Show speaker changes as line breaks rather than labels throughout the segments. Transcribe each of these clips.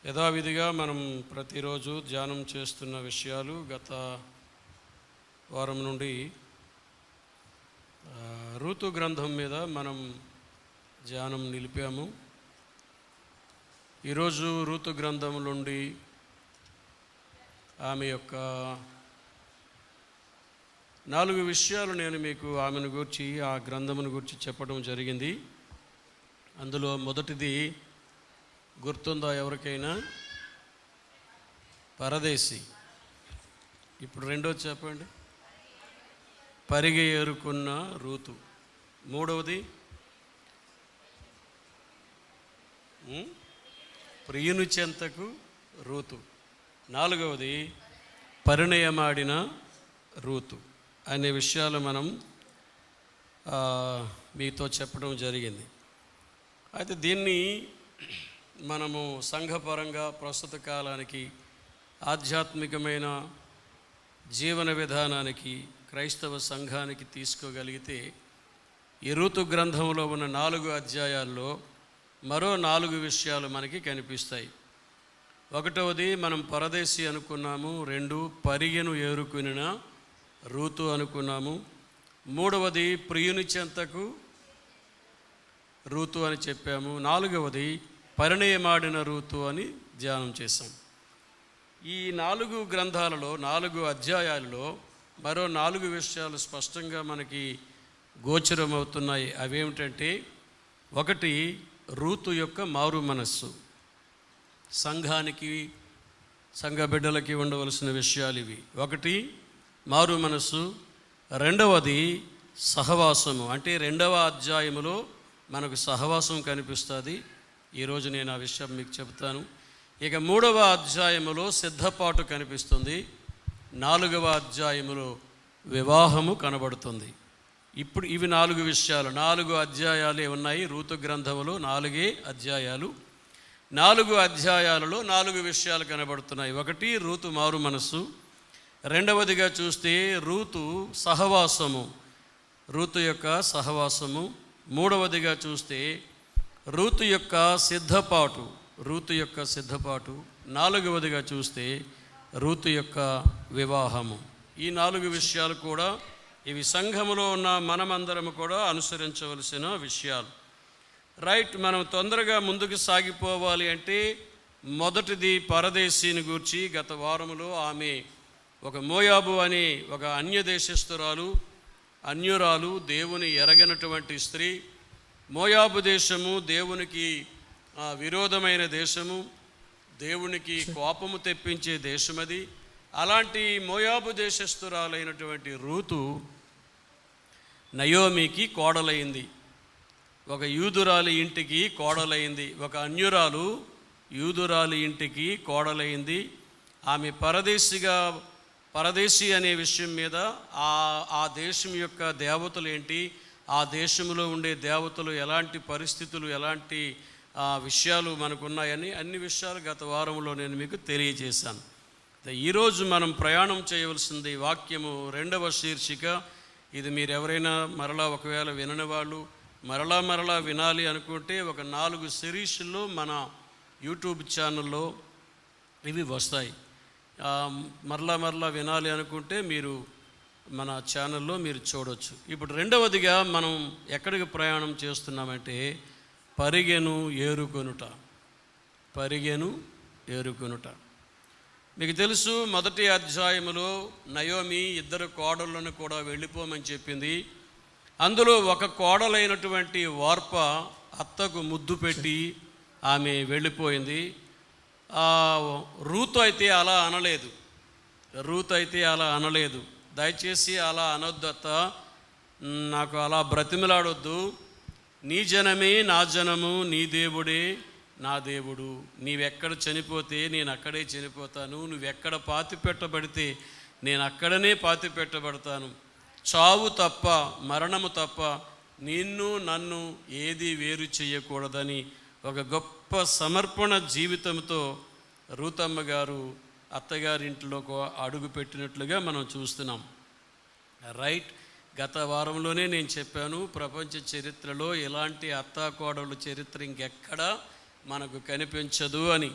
యథావిధిగా మనం ప్రతిరోజు ధ్యానం చేస్తున్న విషయాలు గత వారం నుండి రూతు గ్రంథం మీద మనం ధ్యానం నిలిపాము. ఈరోజు రూతు గ్రంథం నుండి ఆమె యొక్క 4 విషయాలు నేను మీకు ఆమెను గురించి, ఆ గ్రంథమును గురించి చెప్పడం జరిగింది. అందులో మొదటిది గుర్తుందా ఎవరికైనా? పరదేశి. ఇప్పుడు రెండోది చెప్పండి. పరిగె ఏరుకున్న రూతు. మూడవది ప్రియుని చెంతకు రూతు. నాలుగవది పరిణయమాడిన రూతు అనే విషయాలు మనం మీతో చెప్పడం జరిగింది. అయితే దీన్ని మనము సంఘపరంగా ప్రస్తుత కాలానికి, ఆధ్యాత్మికమైన జీవన విధానానికి, క్రైస్తవ సంఘానికి తీసుకోగలిగితే ఈ రూతు గ్రంథంలో ఉన్న 4 అధ్యాయాల్లో మరో 4 విషయాలు మనకి కనిపిస్తాయి. ఒకటవది మనం పరదేశి అనుకున్నాము. 2 పరిగెను ఏరుకునిన రూతు అనుకున్నాము. మూడవది ప్రియుని చెంతకు రూతు అని చెప్పాము. నాలుగవది పరిణయమాడిన రూతు అని ధ్యానం చేశాం. ఈ 4 గ్రంథాలలో 4 అధ్యాయాలలో మరో 4 విషయాలు స్పష్టంగా మనకి గోచరమవుతున్నాయి. అవేమిటంటే, ఒకటి రూతు యొక్క మారు మనస్సు. సంఘానికి, సంఘ బిడ్డలకి ఉండవలసిన విషయాలు ఇవి. ఒకటి మారు మనస్సు. రెండవది సహవాసము. అంటే 2వ అధ్యాయములో మనకు సహవాసం కనిపిస్తుంది. ఈరోజు నేను ఆ విషయం మీకు చెబుతాను. ఇక 3వ అధ్యాయములో సిద్ధపాటు కనిపిస్తుంది. 4వ అధ్యాయములో వివాహము కనబడుతుంది. ఇప్పుడు ఇవి 4 విషయాలు. 4 అధ్యాయాలే ఉన్నాయి రూతు గ్రంథములో. 4 అధ్యాయాలు. 4 అధ్యాయాలలో 4 విషయాలు కనబడుతున్నాయి. ఒకటి రూతు మారు మనస్సు. రెండవదిగా చూస్తే రూతు సహవాసము, రూతు యొక్క సహవాసము. మూడవదిగా చూస్తే రూతు యొక్క సిద్ధపాటు, రూతు యొక్క సిద్ధపాటు. నాలుగవదిగా చూస్తే రూతు యొక్క వివాహము. ఈ 4 విషయాలు కూడా ఇవి సంఘములో ఉన్న మనమందరము కూడా అనుసరించవలసిన విషయాలు. రైట్, మనం తొందరగా ముందుకు సాగిపోవాలి అంటే మొదటిది పరదేశీని గూర్చి. గత వారములో ఆమె ఒక మోయాబు అనే ఒక అన్యదేశస్థురాలు, అన్యురాలు, దేవుని ఎరగనటువంటి స్త్రీ. మోయాబు దేశము దేవునికి విరోధమైన దేశము, దేవునికి కోపము తెప్పించే దేశమది. అలాంటి మోయాబు దేశస్థురాలైనటువంటి రూతు నయోమికి కోడలైంది. ఒక యూదురాలి ఇంటికి కోడలైంది. ఒక అన్యురాలు యూదురాలి ఇంటికి కోడలైంది. ఆమె పరదేశి అనే విషయం మీద ఆ దేశం యొక్క దేవతలు ఏంటి, ఆ దేశంలో ఉండే దేవతలు ఎలాంటి పరిస్థితులు, ఎలాంటి విషయాలు మనకున్నాయని అన్ని విషయాలు గత వారంలో నేను మీకు తెలియజేశాను. ఈరోజు మనం ప్రయాణం చేయవలసింది వాక్యము 2వ శీర్షిక. ఇది మీరు ఎవరైనా మరలా ఒకవేళ వినని వాళ్ళు మరలా వినాలి అనుకుంటే ఒక 4 సిరీస్లో మన యూట్యూబ్ ఛానల్లో ఇవి వస్తాయి. మరలా వినాలి అనుకుంటే మీరు మన ఛానల్లో మీరు చూడవచ్చు. ఇప్పుడు రెండవదిగా మనం ఎక్కడికి ప్రయాణం చేస్తున్నామంటే పరిగెను ఏరుకొనుట. పరిగెను ఏరుకొనుట. మీకు తెలుసు, మొదటి అధ్యాయములో నయోమి 2 కోడళ్ళను కూడా వెళ్ళిపోమని చెప్పింది. అందులో ఒక కోడలైనటువంటి వార్ప అత్తకు ముద్దు పెట్టి ఆమె వెళ్ళిపోయింది. రూతు అయితే అలా అనలేదు. దయచేసి అలా అనొద్దత్త, నాకు అలా బ్రతిమలాడొద్దు. నీ జనమే నా జనము, నీ దేవుడే నా దేవుడు. నీవెక్కడ చనిపోతే నేను అక్కడే చనిపోతాను, నువ్వెక్కడ పాతి పెట్టబడితే నేను అక్కడనే పాతి పెట్టబడతాను. చావు తప్ప, మరణము తప్ప నిన్ను నన్ను ఏది వేరు చేయకూడదని ఒక గొప్ప సమర్పణ జీవితంతో రూతమ్మ గారు అత్తగారింట్లోకి అడుగు పెట్టినట్లుగా మనం చూస్తున్నాం. రైట్, గత వారంలోనే నేను చెప్పాను, ప్రపంచ చరిత్రలో ఇలాంటి అత్తాకోడలు చరిత్ర ఇంకెక్కడా మనకు కనిపించదు అని.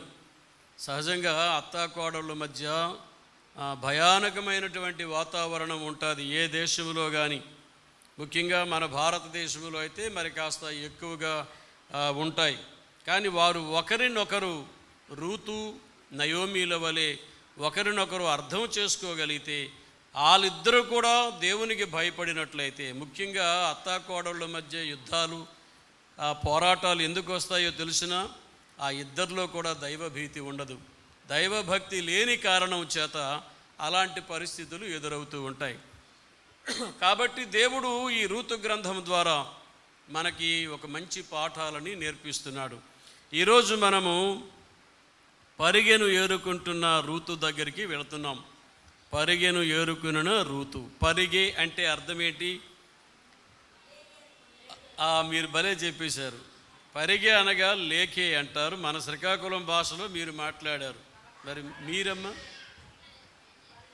సహజంగా అత్తాకోడళ్ళ మధ్య భయానకమైనటువంటి వాతావరణం ఉంటుంది ఏ దేశంలో కానీ. ముఖ్యంగా మన భారతదేశంలో అయితే మరి కాస్త ఎక్కువగా ఉంటాయి. కానీ వారు ఒకరినొకరు రూతు నయోమీల వలె ఒకరినొకరు అర్థం చేసుకోగలిగితే, వాళ్ళిద్దరూ కూడా దేవునికి భయపడినట్లయితే, ముఖ్యంగా అత్తాకోడళ్ళ మధ్య యుద్ధాలు పోరాటాలు ఎందుకు వస్తాయో తెలిసినా ఆ ఇద్దరిలో కూడా దైవభీతి ఉండదు. దైవభక్తి లేని కారణం చేత అలాంటి పరిస్థితులు ఎదురవుతూ ఉంటాయి. కాబట్టి దేవుడు ఈ రూతు గ్రంథం ద్వారా మనకి ఒక మంచి పాఠాలని నేర్పిస్తున్నాడు. ఈరోజు మనము పరిగెను ఏరుకుంటున్న రూతు దగ్గరికి వెళుతున్నాం. పరిగెను ఏరుకున్న రూతు. పరిగె అంటే అర్థం ఏంటి? మీరు భలే చెప్పేశారు. పరిగె అనగా లేఖే అంటారు. మన శ్రీకాకుళం భాషలో మీరు మాట్లాడారు. మరి మీరమ్మా,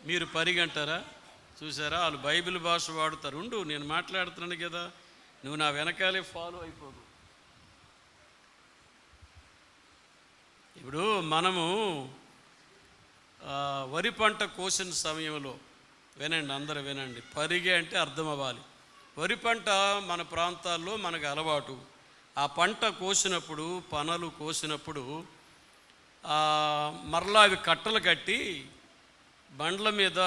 మీరు పరిగె అంటారా? చూసారా, వాళ్ళు బైబిల్ భాష వాడుతారు. ఉండు, నేను మాట్లాడుతున్నాను కదా, నువ్వు నా వెనకాలే ఫాలో అయిపోదు. ఇప్పుడు మనము వరి పంట కోసిన సమయంలో, వినండి, అందరూ వినండి, పరిగె అంటే అర్థం అవ్వాలి. వరి పంట మన ప్రాంతాల్లో మనకు అలవాటు. ఆ పంట కోసినప్పుడు, పనలు కోసినప్పుడు మరలా అవి కట్టలు కట్టి బండ్ల మీద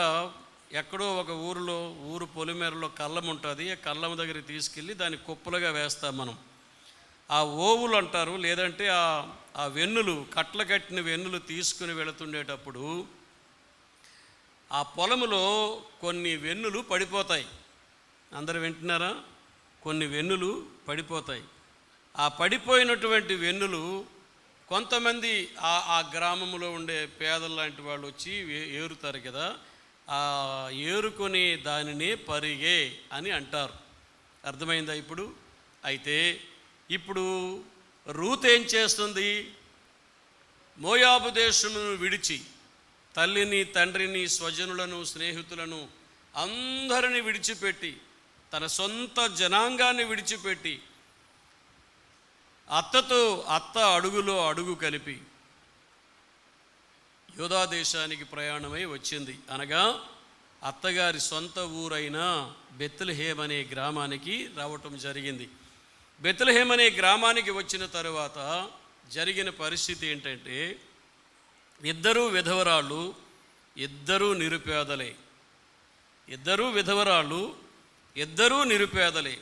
ఎక్కడో ఒక ఊరు పొలిమేరలో కళ్ళం ఉంటుంది. ఆ కళ్ళం దగ్గరికి తీసుకెళ్ళి దాన్ని కుప్పలుగా వేస్తాం మనం. ఆ ఓవులు అంటారు, లేదంటే ఆ వెన్నులు, కట్టలు కట్టిన వెన్నులు తీసుకుని వెళుతుండేటప్పుడు ఆ పొలములో కొన్ని వెన్నులు పడిపోతాయి. అందరూ వింటున్నారా? కొన్ని వెన్నులు పడిపోతాయి. ఆ పడిపోయినటువంటి వెన్నులు కొంతమంది ఆ గ్రామంలో ఉండే పేదలు లాంటి వాళ్ళు వచ్చి ఏరుతారు కదా, ఆ ఏరుకొని దానిని పరిగే అని అంటారు. అర్థమైందా ఇప్పుడు? అయితే ఇప్పుడు రూత్ ఏం చేస్తుంది? మోయాబు దేశమును విడిచి తల్లిని, తండ్రిని, స్వజనులను, స్నేహితులను అందరిని విడిచిపెట్టి, తన సొంత జనాంగాన్ని విడిచిపెట్టి, అత్త అడుగులో అడుగు కలిపి యూదా దేశానికి ప్రయాణమై వచ్చింది. అనగా అత్తగారి సొంత ఊరైన బెత్లెహేం అనే గ్రామానికి రావటం జరిగింది. బెత్లెహేం అనే గ్రామానికి వచ్చిన తరువాత జరిగిన పరిస్థితి ఏంటంటే, ఇద్దరూ విధవరాళ్ళు, ఇద్దరూ నిరుపేదలే. ఇద్దరూ విధవరాళ్ళు, ఇద్దరూ నిరుపేదలే.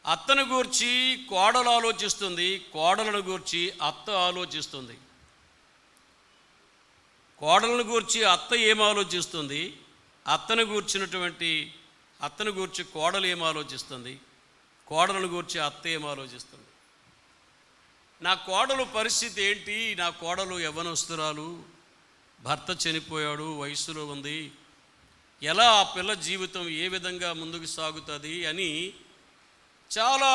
అత్తను గూర్చి కోడలు ఆలోచిస్తుంది, కోడలను గూర్చి అత్త ఆలోచిస్తుంది. కోడలను గూర్చి అత్త ఏం ఆలోచిస్తుంది, అత్తను గూర్చి కోడలు ఏం ఆలోచిస్తుంది, కోడలను గూర్చి అత్త ఏం ఆలోచిస్తుంది. నా కోడలు పరిస్థితి ఏంటి? నా కోడలు యవ్వనస్తురాలు, భర్త చనిపోయాడు, వయసులో ఉంది, ఎలా ఆ పిల్ల జీవితం ఏ విధంగా ముందుకు సాగుతుంది అని చాలా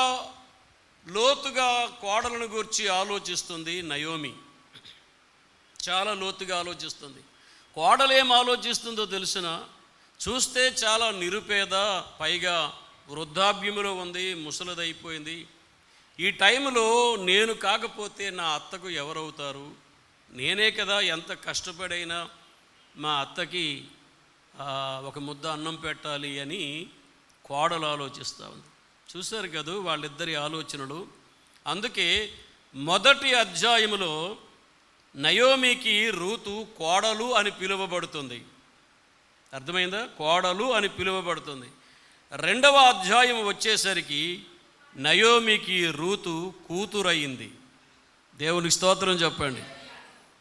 లోతుగా కోడలను గూర్చి ఆలోచిస్తుంది నయోమి. చాలా లోతుగా ఆలోచిస్తుంది. కోడలు ఏం ఆలోచిస్తుందో తెలిసిన, చూస్తే చాలా నిరుపేద, పైగా వృద్ధాప్యములో ఉంది, ముసలిదైపోయింది. ఈ టైంలో నేను కాకపోతే నా అత్తకు ఎవరవుతారు? నేనే కదా ఎంత కష్టపడైనా మా అత్తకి ఒక ముద్ద అన్నం పెట్టాలి అని కోడలు ఆలోచిస్తూ ఉంది. చూశారు కదా వాళ్ళిద్దరి ఆలోచనలు. అందుకే మొదటి అధ్యాయములో నయోమికి రూతు కోడలు అని పిలువబడుతుంది. అర్థమైందా? కోడలు అని పిలువబడుతుంది. రెండవ అధ్యాయం వచ్చేసరికి నయోమికి రూతు కూతురయింది. దేవునికి స్తోత్రం చెప్పండి.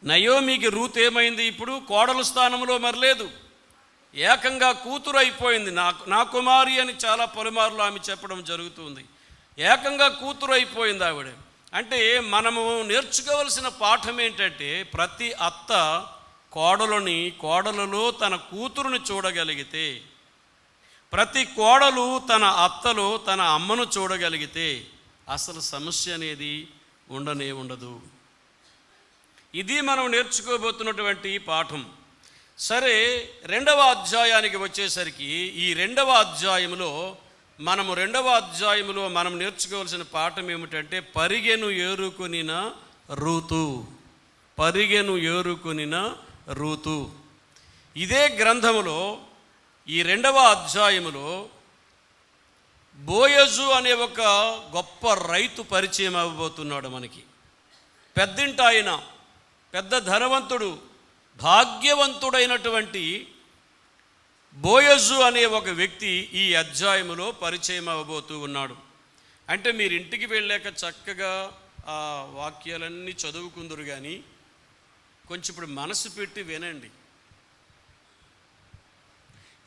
నయోమికి రూతు ఏమైంది? ఇప్పుడు కోడలు స్థానంలో మరలేదు, ఏకంగా కూతురు అయిపోయింది. నా కుమారి అని చాలా పలుమార్లు ఆమె చెప్పడం జరుగుతుంది. ఏకంగా కూతురు అయిపోయింది ఆవిడ. అంటే మనము నేర్చుకోవలసిన పాఠం ఏంటంటే, ప్రతి అత్త కోడలలో తన కూతురుని చూడగలిగితే, ప్రతి కోడలు తన అత్తలో తన అమ్మను చూడగలిగితే అసలు సమస్య అనేది ఉండదు. ఇది మనం నేర్చుకోబోతున్నటువంటి పాఠం. సరే, రెండవ అధ్యాయానికి వచ్చేసరికి ఈ రెండవ అధ్యాయంలో మనం నేర్చుకోవాల్సిన పాఠం ఏమిటంటే, పరిగెను ఏరుకొనిన రూతు. పరిగెను ఏరుకొనిన రూతు. ఇదే గ్రంథములో ఈ 2వ అధ్యాయములో బోయజు అనే ఒక గొప్ప రైతు పరిచయం అవ్వబోతున్నాడు మనకి. పెద్దింటి ఆయన, పెద్ద ధనవంతుడు, భాగ్యవంతుడైనటువంటి బోయజు అనే ఒక వ్యక్తి ఈ అధ్యాయములో పరిచయం అవ్వబోతూ ఉన్నాడు. అంటే మీరు ఇంటికి వెళ్ళాక చక్కగా ఆ వాక్యాలన్నీ చదువుకుందరు, కానీ కొంచెం ఇప్పుడు మనసు పెట్టి వినండి.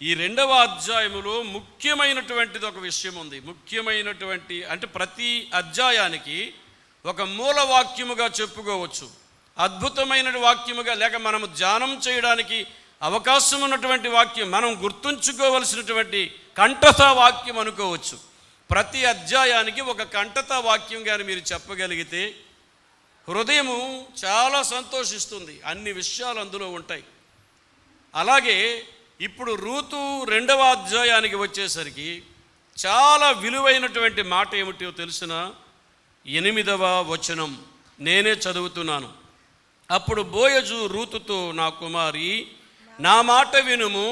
ఈ 2వ అధ్యాయములో ముఖ్యమైనటువంటిది ఒక విషయం ఉంది. ముఖ్యమైనటువంటి అంటే ప్రతి అధ్యాయానికి ఒక మూల వాక్యముగా చెప్పుకోవచ్చు, అద్భుతమైన వాక్యముగా, లేక మనము ధ్యానం చేయడానికి అవకాశం ఉన్నటువంటి వాక్యం, మనం గుర్తుంచుకోవలసినటువంటి కంఠతా వాక్యం అనుకోవచ్చు. ప్రతి అధ్యాయానికి ఒక కంఠతా వాక్యం కానీ మీరు చెప్పగలిగితే హృదయము చాలా సంతోషిస్తుంది. అన్ని విషయాలు అందులో ఉంటాయి. అలాగే ఇప్పుడు రూతు 2వ అధ్యాయానికి వచ్చేసరికి చాలా విలువైనటువంటి మాట ఏమిటో తెలిసిన 8వ వచనం నేనే చదువుతున్నాను. అప్పుడు బోయజు రూతుతో, నా కుమారి, నా మాట వినుము,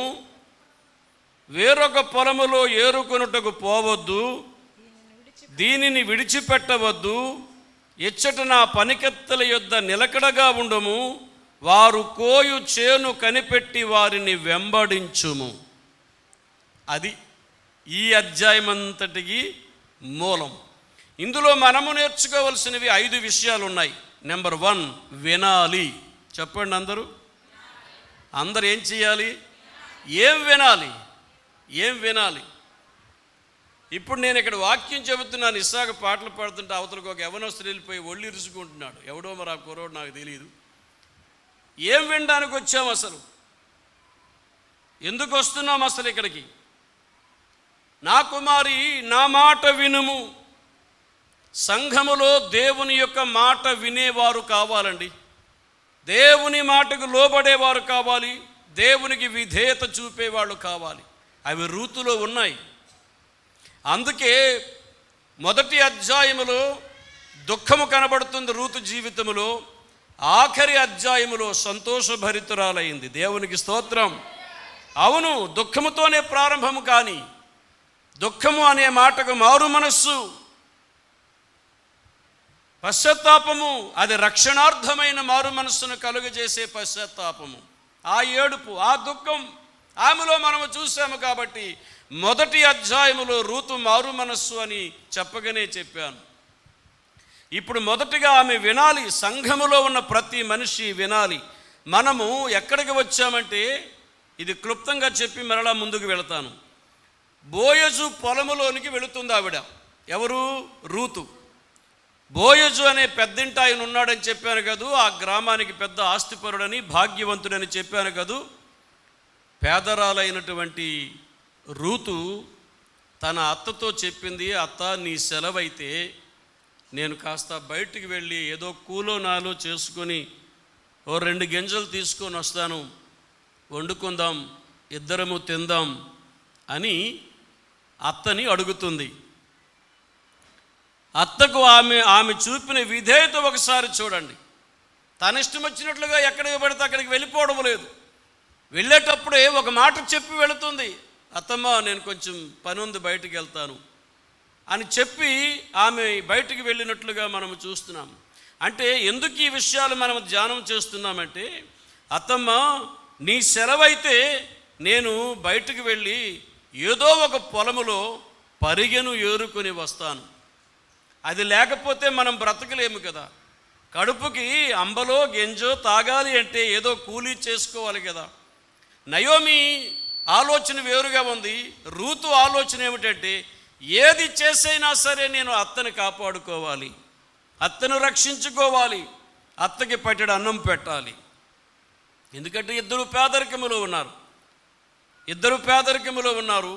వేరొక పొలములో ఏరుకొనుటకు పోవద్దు, దీనిని విడిచిపెట్టవద్దు, ఇచ్చట నా పనికెత్తల యొద్ద నిలకడగా ఉండము, వారు కోయు చేను కనిపెట్టి వారిని వెంబడించుము. అది ఈ అధ్యాయమంతటికి మూలం. ఇందులో మనము నేర్చుకోవలసినవి 5 విషయాలు ఉన్నాయి. నెంబర్ 1, వినాలి. చెప్పండి అందరూ. అందరు ఏం చేయాలి? ఏం వినాలి? ఏం వినాలి? ఇప్పుడు నేను ఇక్కడ వాక్యం చెబుతున్నాను, ఇస్సాకు పాటలు పాడుతుంటే అవతలకు ఒక యవనస్తుడు వెళ్ళిపోయి ఒళ్ళు ఇరుచుకుంటున్నాడు. ఎవడో మరి ఆ కుర్రోడు నాకు తెలియదు. ఏం వినడానికి వచ్చాము అసలు? ఎందుకు వస్తున్నాం అసలు ఇక్కడికి? నా కుమారి, నా మాట వినుము. సంఘములో దేవుని యొక్క మాట వినేవారు కావాలండి. దేవుని మాటకు లోబడేవారు కావాలి. దేవునికి విధేయత చూపేవాళ్ళు కావాలి. అవి రూతులో ఉన్నాయి. అందుకే మొదటి అధ్యాయములో దుఃఖము కనబడుతుంది రూతు జీవితములో, ఆఖరి అధ్యాయములో సంతోషభరితురాలైంది. దేవునికి స్తోత్రం. అవును, దుఃఖముతోనే ప్రారంభము, కానీ దుఃఖము అనే మాటకు మారు మనస్సు, పశ్చాత్తాపము, అది రక్షణార్థమైన మారు మనస్సును కలుగజేసే పశ్చాత్తాపము. ఆ ఏడుపు, ఆ దుఃఖం ఆమెలో మనము చూసాము. కాబట్టి మొదటి అధ్యాయములో రూతు మారు మనస్సు అని చెప్పగానే చెప్పాను. ఇప్పుడు మొదటిగా ఆమె వినాలి. సంఘములో ఉన్న ప్రతి మనిషి వినాలి. మనము ఎక్కడికి వచ్చామంటే, ఇది క్లుప్తంగా చెప్పి మరలా ముందుకు వెళతాను. బోయజు పొలములోనికి వెళుతుంది ఆవిడ. ఎవరు? రూతు. బోయజు అనే పెద్దింటి ఆయన ఉన్నాడని చెప్పాను కదూ. ఆ గ్రామానికి పెద్ద ఆస్తిపరుడని, భాగ్యవంతుడని చెప్పాను కదూ. పేదరాలైనటువంటి రూతు తన అత్తతో చెప్పింది, అత్త నీ సెలవైతే నేను కాస్త బయటికి వెళ్ళి ఏదో కూలో నాలో చేసుకొని 2 గింజలు తీసుకొని వస్తాను, వండుకుందాం, ఇద్దరము తిందాం అని అత్తని అడుగుతుంది. అత్తకు ఆమె చూపిన విధేయత ఒకసారి చూడండి. తన ఇష్టం వచ్చినట్లుగా ఎక్కడికి పడితే అక్కడికి వెళ్ళిపోవడం లేదు. వెళ్ళేటప్పుడే ఒక మాట చెప్పి వెళుతుంది. అత్తమ్మ, నేను కొంచెం పని ఉంది, బయటికి వెళ్తాను అని చెప్పి ఆమె బయటికి వెళ్ళినట్లుగా మనము చూస్తున్నాం. అంటే ఎందుకు ఈ విషయాలు మనం ధ్యానం చేస్తున్నామంటే, అత్తమ్మ నీ సెలవైతే నేను బయటికి వెళ్ళి ఏదో ఒక పొలములో పరిగెను ఏరుకొని వస్తాను. అది లేకపోతే మనం బ్రతకలేము కదా. కడుపుకి అంబలో గెంజో తాగాలి అంటే ఏదో కూలీ చేసుకోవాలి కదా. నయోమి ఆలోచన వేరుగా ఉంది. రూతు ఆలోచన ఏమిటంటే, ఏది చేసైనా సరే నేను అత్తని కాపాడుకోవాలి, అత్తను రక్షించుకోవాలి, అత్తకి పట్టెడు అన్నం పెట్టాలి. ఎందుకంటే ఇద్దరు పేదరికములో ఉన్నారు.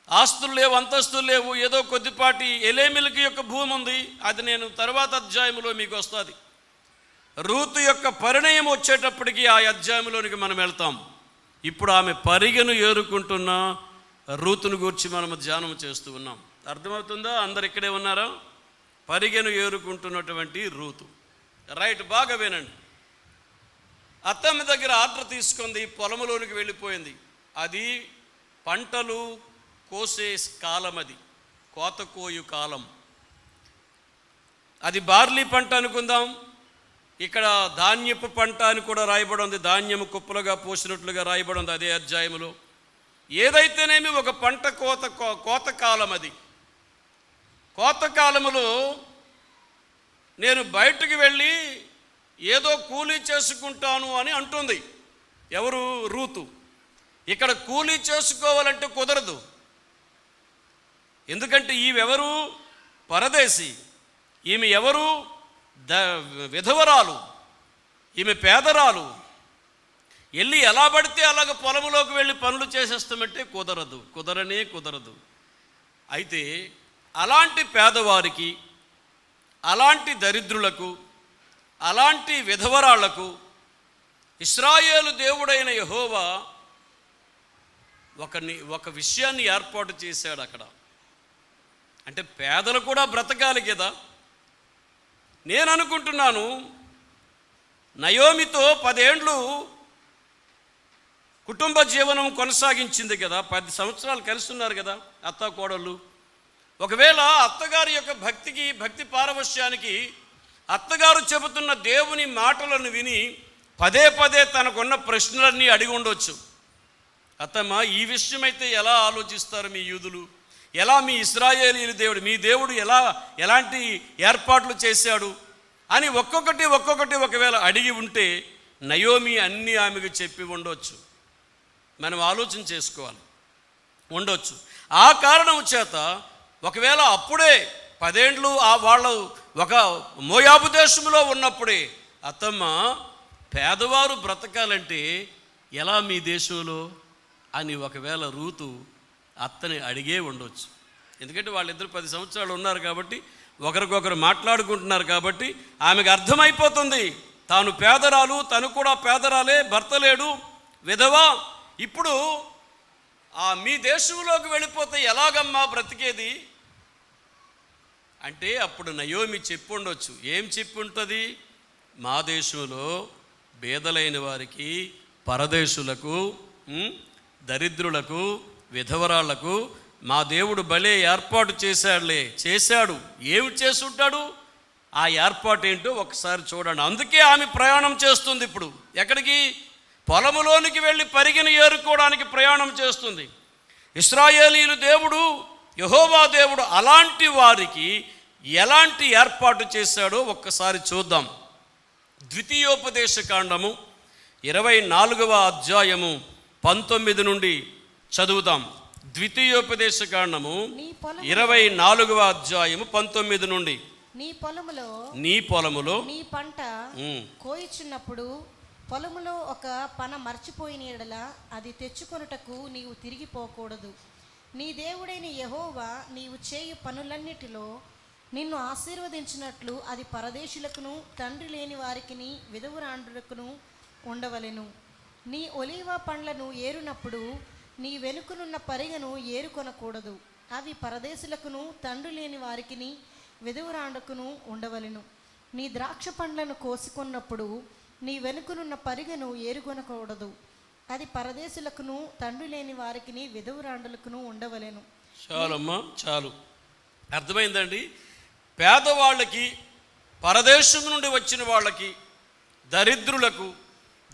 ఆస్తులు లేవు, అంతస్తులు లేవు, ఏదో కొద్దిపాటి ఎలేమిలకి యొక్క భూమి ఉంది. అది నేను తర్వాత అధ్యాయంలో మీకు వస్తుంది. రూతు యొక్క పరిణయం వచ్చేటప్పటికి ఆ అధ్యాయంలోనికి మనం వెళ్తాం. ఇప్పుడు ఆమె పరిగెను ఏరుకుంటున్న రూతును గూర్చి మనము ధ్యానం చేస్తూ ఉన్నాం. అర్థమవుతుందా? అందరు ఇక్కడే ఉన్నారా? పరిగెను ఏరుకుంటున్నటువంటి రూతు. రైట్, బాగా వినండి. అత్తమ్మ దగ్గర ఆర్డర్ తీసుకుంది, పొలంలోనికి వెళ్ళిపోయింది. అది పంటలు కోసే కాలం, అది కోత కోయు కాలం. అది బార్లీ పంట అనుకుందాం, ఇక్కడ ధాన్యపు పంట అని కూడా రాయబడి ఉంది. ధాన్యము కుప్పలుగా పోసినట్లుగా రాయబడి ఉంది అదే అధ్యాయములో. ఏదైతేనేమి ఒక పంట కోత కాలం. అది కోతకాలములో నేను బయటకు వెళ్ళి ఏదో కూలీ చేసుకుంటాను అని అంటుంది. ఎవరు? రూతు. ఇక్కడ కూలీ చేసుకోవాలంటే కుదరదు. ఎందుకంటే ఈమెవరు? పరదేశి. ఈమె ఎవరు? విధవరాలు. ఈమె పేదరాలు. వెళ్ళి ఎలా పడితే అలాగ పొలంలోకి వెళ్ళి పనులు చేసేస్తామంటే కుదరదు. అయితే అలాంటి పేదవారికి, అలాంటి దరిద్రులకు, అలాంటి విధవరాళ్లకు ఇశ్రాయేలు దేవుడైన యెహోవా ఒక విషయాన్ని ఏర్పాటు చేశాడు అక్కడ. అంటే పేదలు కూడా బ్రతకాలి కదా. నేను అనుకుంటున్నాను, నయోమితో 10 ఏండ్లు కుటుంబ జీవనం కొనసాగించింది కదా, 10 సంవత్సరాలు కలిసి ఉన్నారు కదా అత్త కోడళ్ళు. ఒకవేళ అత్తగారి యొక్క భక్తి పారవశ్యానికి అత్తగారు చెబుతున్న దేవుని మాటలను విని పదే తనకున్న ప్రశ్నలన్నీ అడిగి ఉండొచ్చు. అత్తమ్మ, ఈ విషయమైతే ఎలా ఆలోచిస్తారు మీ యూదులు? ఎలా మీ ఇశ్రాయేలీయుల దేవుడు, మీ దేవుడు ఎలాంటి ఏర్పాట్లు చేశాడు అని ఒక్కొక్కటి ఒకవేళ అడిగి ఉంటే నయోమి అన్నీ ఆమెకు చెప్పి ఉండొచ్చు. మనం ఆలోచన చేసుకోవాలి, ఉండొచ్చు. ఆ కారణం చేత ఒకవేళ అప్పుడే 10 ఏండ్లు వాళ్ళు ఒక మోయాబు దేశంలో ఉన్నప్పుడే, అత్తమ్మ పేదవారు బ్రతకాలంటే ఎలా మీ దేశంలో అని ఒకవేళ రూతు అత్తని అడిగే ఉండొచ్చు. ఎందుకంటే వాళ్ళిద్దరు 10 సంవత్సరాలు ఉన్నారు కాబట్టి, ఒకరికొకరు మాట్లాడుకుంటున్నారు కాబట్టి ఆమెకు అర్థమైపోతుంది తాను పేదరాలు, తను కూడా పేదరాలే, భర్త లేడు, విధవా. ఇప్పుడు మీ దేశంలోకి వెళ్ళిపోతే ఎలాగమ్మా బ్రతికేది అంటే అప్పుడు నయోమి చెప్పుండొచ్చు. ఏం చెప్పుంటుంది? మా దేశంలో పేదలైన వారికి, పరదేశులకు, దరిద్రులకు, విధవరాళ్లకు మా దేవుడు భలే ఏర్పాటు చేశాడు. ఏమి చేసి ఉంటాడు? ఆ ఏర్పాటు ఏంటో ఒకసారి చూడండి. అందుకే ఆమె ప్రయాణం చేస్తుంది. ఇప్పుడు ఎక్కడికి? పొలములోనికి వెళ్ళి పరిగెను ఏరుకోవడానికి ప్రయాణం చేస్తుంది. ఇశ్రాయేలీయుల దేవుడు యెహోవా దేవుడు అలాంటి వారికి ఎలాంటి ఏర్పాటు చేశాడో ఒక్కసారి చూద్దాం. ద్వితీయోపదేశ కాండము 24వ అధ్యాయము 19 నుండి చదువుదాం. ద్వితీయోపదేశ కాండము 24వ అధ్యాయము 19 నుండి.
నీ పొలములో నీ పంట కోయిచున్నప్పుడు పొలములో ఒక పన మర్చిపోయిన ఎడల అది తెచ్చుకొనుటకు నీవు తిరిగిపోకూడదు. నీ దేవుడైన యెహోవా నీవు చేయు పనులన్నిటిలో నిన్ను ఆశీర్వదించినట్లు అది పరదేశులకును, తండ్రి లేని వారికిని, విధవరాండ్రులకును ఉండవలెను. నీ ఒలీవ పండ్లను ఏరునప్పుడు నీ వెనుకనున్న పరిగను ఏరుకొనకూడదు. అవి పరదేశులకును, తండ్రి లేని వారికిని, విధవరాండ్రులకును ఉండవలెను. నీ ద్రాక్ష పండ్లను కోసుకున్నప్పుడు నీ వెనుకనున్న పరిగను ఏరుకొనకూడదు. అది పరదేశులకును, తండ్రి లేని వారికిని, విధవరాండ్రులకును ఉండవలెను.
చాలమ్మా, చాలు. అర్థమైందండి? పేదవాళ్ళకి, పరదేశం నుండి వచ్చిన వాళ్ళకి, దరిద్రులకు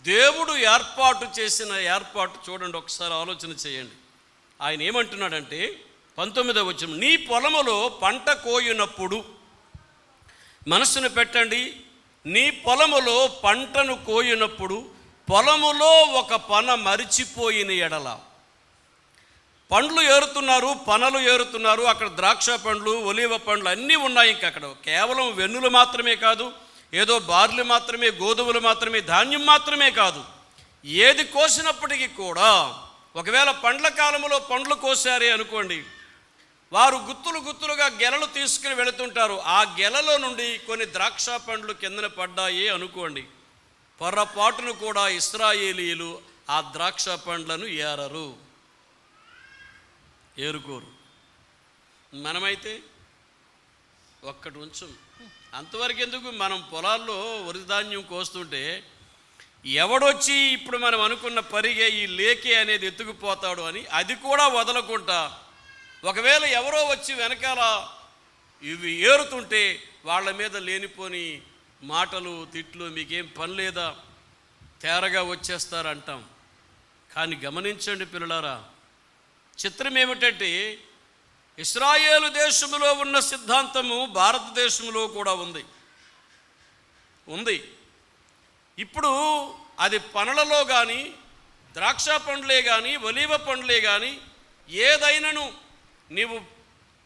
దేవుడు ఏర్పాటు చేసిన ఏర్పాటు చూడండి, ఒకసారి ఆలోచన చేయండి. ఆయన ఏమంటున్నాడంటే 19వ వచనం, నీ పొలములో పంట కోయునప్పుడు, మనసును పెట్టండి, నీ పొలములో పంటను కోయునప్పుడు పొలములో ఒక పన మరిచిపోయిన ఎడల, పండ్లు ఏరుతున్నారు, పనలు ఏరుతున్నారు, అక్కడ ద్రాక్ష పండ్లు, ఒలీవ పండ్లు అన్నీ ఉన్నాయి. ఇంకా అక్కడ కేవలం వెన్నులు మాత్రమే కాదు, ఏదో బార్లు మాత్రమే, గోధుమలు మాత్రమే, ధాన్యం మాత్రమే కాదు, ఏది కోసినప్పటికీ కూడా ఒకవేళ పండ్ల కాలంలో పండ్లు కోసారే అనుకోండి, వారు గుత్తులుగా గెలలు తీసుకుని వెళుతుంటారు. ఆ గెలలో నుండి కొన్ని ద్రాక్ష పండ్లు కిందన పడ్డాయి అనుకోండి, పొర్రపాటును కూడా ఇశ్రాయేలీయులు ఆ ద్రాక్ష పండ్లను ఏరుకోరు. మనమైతే ఒక్కటి ఉంచం. అంతవరకు ఎందుకు? మనం పొలాల్లో వరి ధాన్యం కోస్తుంటే ఎవడొచ్చి ఇప్పుడు మనం అనుకున్న పరిగే ఈ లేకే అనేది ఎత్తుకుపోతాడు అని అది కూడా వదలకుండా, ఒకవేళ ఎవరో వచ్చి వెనకాల ఇవి ఏరుతుంటే వాళ్ళ మీద లేనిపోని మాటలు తిట్లు, మీకేం పని లేదా, తేరగా వచ్చేస్తారంటాం. కానీ గమనించండి పిల్లలారా, చిత్రం ఏమిటంటే ఇశ్రాయేలు దేశంలో ఉన్న సిద్ధాంతము భారతదేశంలో కూడా ఉంది. ఇప్పుడు అది పనులలో కానీ, ద్రాక్ష పండ్లే కానీ, ఒలీవ పండ్లే కానీ, ఏదైనాను నీవు